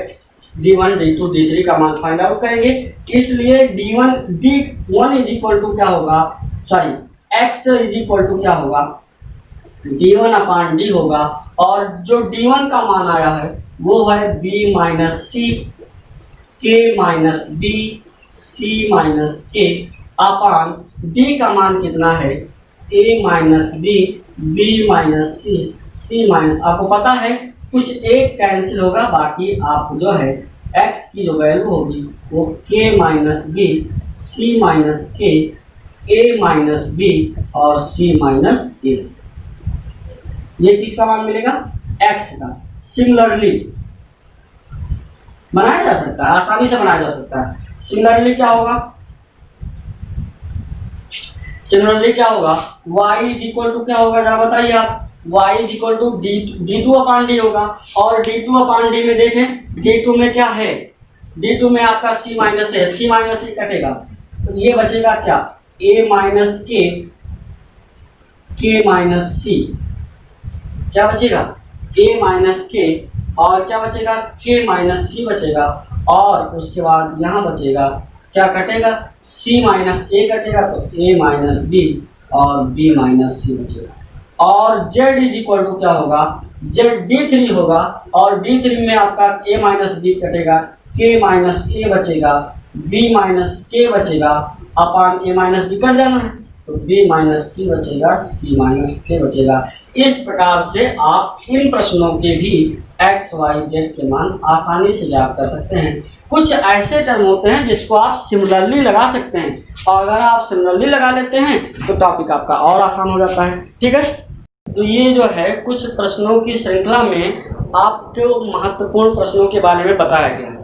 d1 d2 d3 का मान फाइंड आउट करेंगे। इसलिए d1 इज इक्वल टू क्या होगा, sorry x is equal to क्या होगा, d1 अपान d होगा, और जो d1 का मान आया है वो है b माइनस सी, k minus b, c minus k अपान d का मान कितना है, a minus b, b minus c, c minus, आपको पता है कुछ एक कैंसिल होगा, बाकी आप जो है x की जो वैल्यू होगी वो k minus b, c minus k, a minus b और c माइनस a। ये किसका मान मिलेगा, x का। सिमिलरली बनाया जा सकता है, आसानी से बनाया जा सकता है। सिमिलरली क्या होगा, सिमिलरली क्या होगा, y इज इक्वल टू क्या होगा, जरा बताइए आप, y is equal to d2 upon d होगा, और d2 अपान डी में देखें d2 में क्या है, d2 में आपका c माइनस है, c माइनस ए कटेगा, तो ये बचेगा क्या, a माइनस k माइनस सी, क्या बचेगा, a माइनस k, और क्या बचेगा, k माइनस सी बचेगा, और उसके बाद यहाँ बचेगा क्या कटेगा, c माइनस ए कटेगा, तो a माइनस बी और b माइनस सी बचेगा। और z इज इक्वल टू क्या होगा, z d3 होगा, और d3 में आपका a माइनस बी कटेगा, k माइनस ए बचेगा, b माइनस के बचेगा, अपान a माइनस बी कट जाना है, तो b माइनस सी बचेगा, c माइनस के बचेगा। इस प्रकार से आप इन प्रश्नों के भी x, y, z के मान आसानी से ज्ञात कर सकते हैं। कुछ ऐसे टर्म होते हैं जिसको आप सिमिलरली लगा सकते हैं, और अगर आप सिमिलरली लगा लेते हैं तो टॉपिक आपका और आसान हो जाता है। ठीक है। तो ये जो है कुछ प्रश्नों की श्रृंखला में आपको महत्वपूर्ण प्रश्नों के बारे में बताया गया है।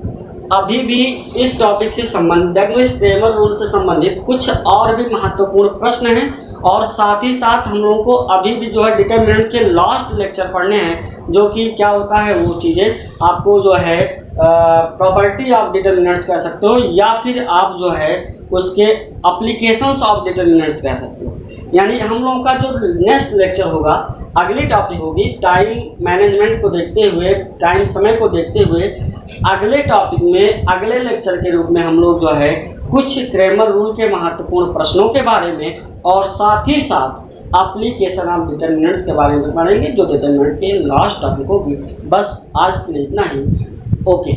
अभी भी इस टॉपिक से संबंधित क्रेमर रूल से संबंधित कुछ और भी महत्वपूर्ण प्रश्न हैं, और साथ ही साथ हम लोगों को अभी भी जो है डिटरमिनेंट्स के लास्ट लेक्चर पढ़ने हैं, जो कि क्या होता है वो चीज़ें आपको जो है प्रॉपर्टी ऑफ डिटरमिनेंट्स कह सकते हो, या फिर आप जो है उसके एप्लीकेशंस ऑफ डिटरमिनेंट्स कह सकते हो। यानी हम लोगों का जो नेक्स्ट लेक्चर होगा, अगली टॉपिक होगी टाइम मैनेजमेंट को देखते हुए, टाइम समय को देखते हुए, अगले टॉपिक में अगले लेक्चर के रूप में हम लोग जो है कुछ क्रेमर रूल के महत्वपूर्ण प्रश्नों के बारे में, और साथ ही साथ एप्लीकेशन ऑफ डिटरमिनेंट्स के बारे में पढ़ेंगे, जो डिटरमिनेंट्स के लास्ट टॉपिक होगी। बस आज के लिए इतना ही। ओके।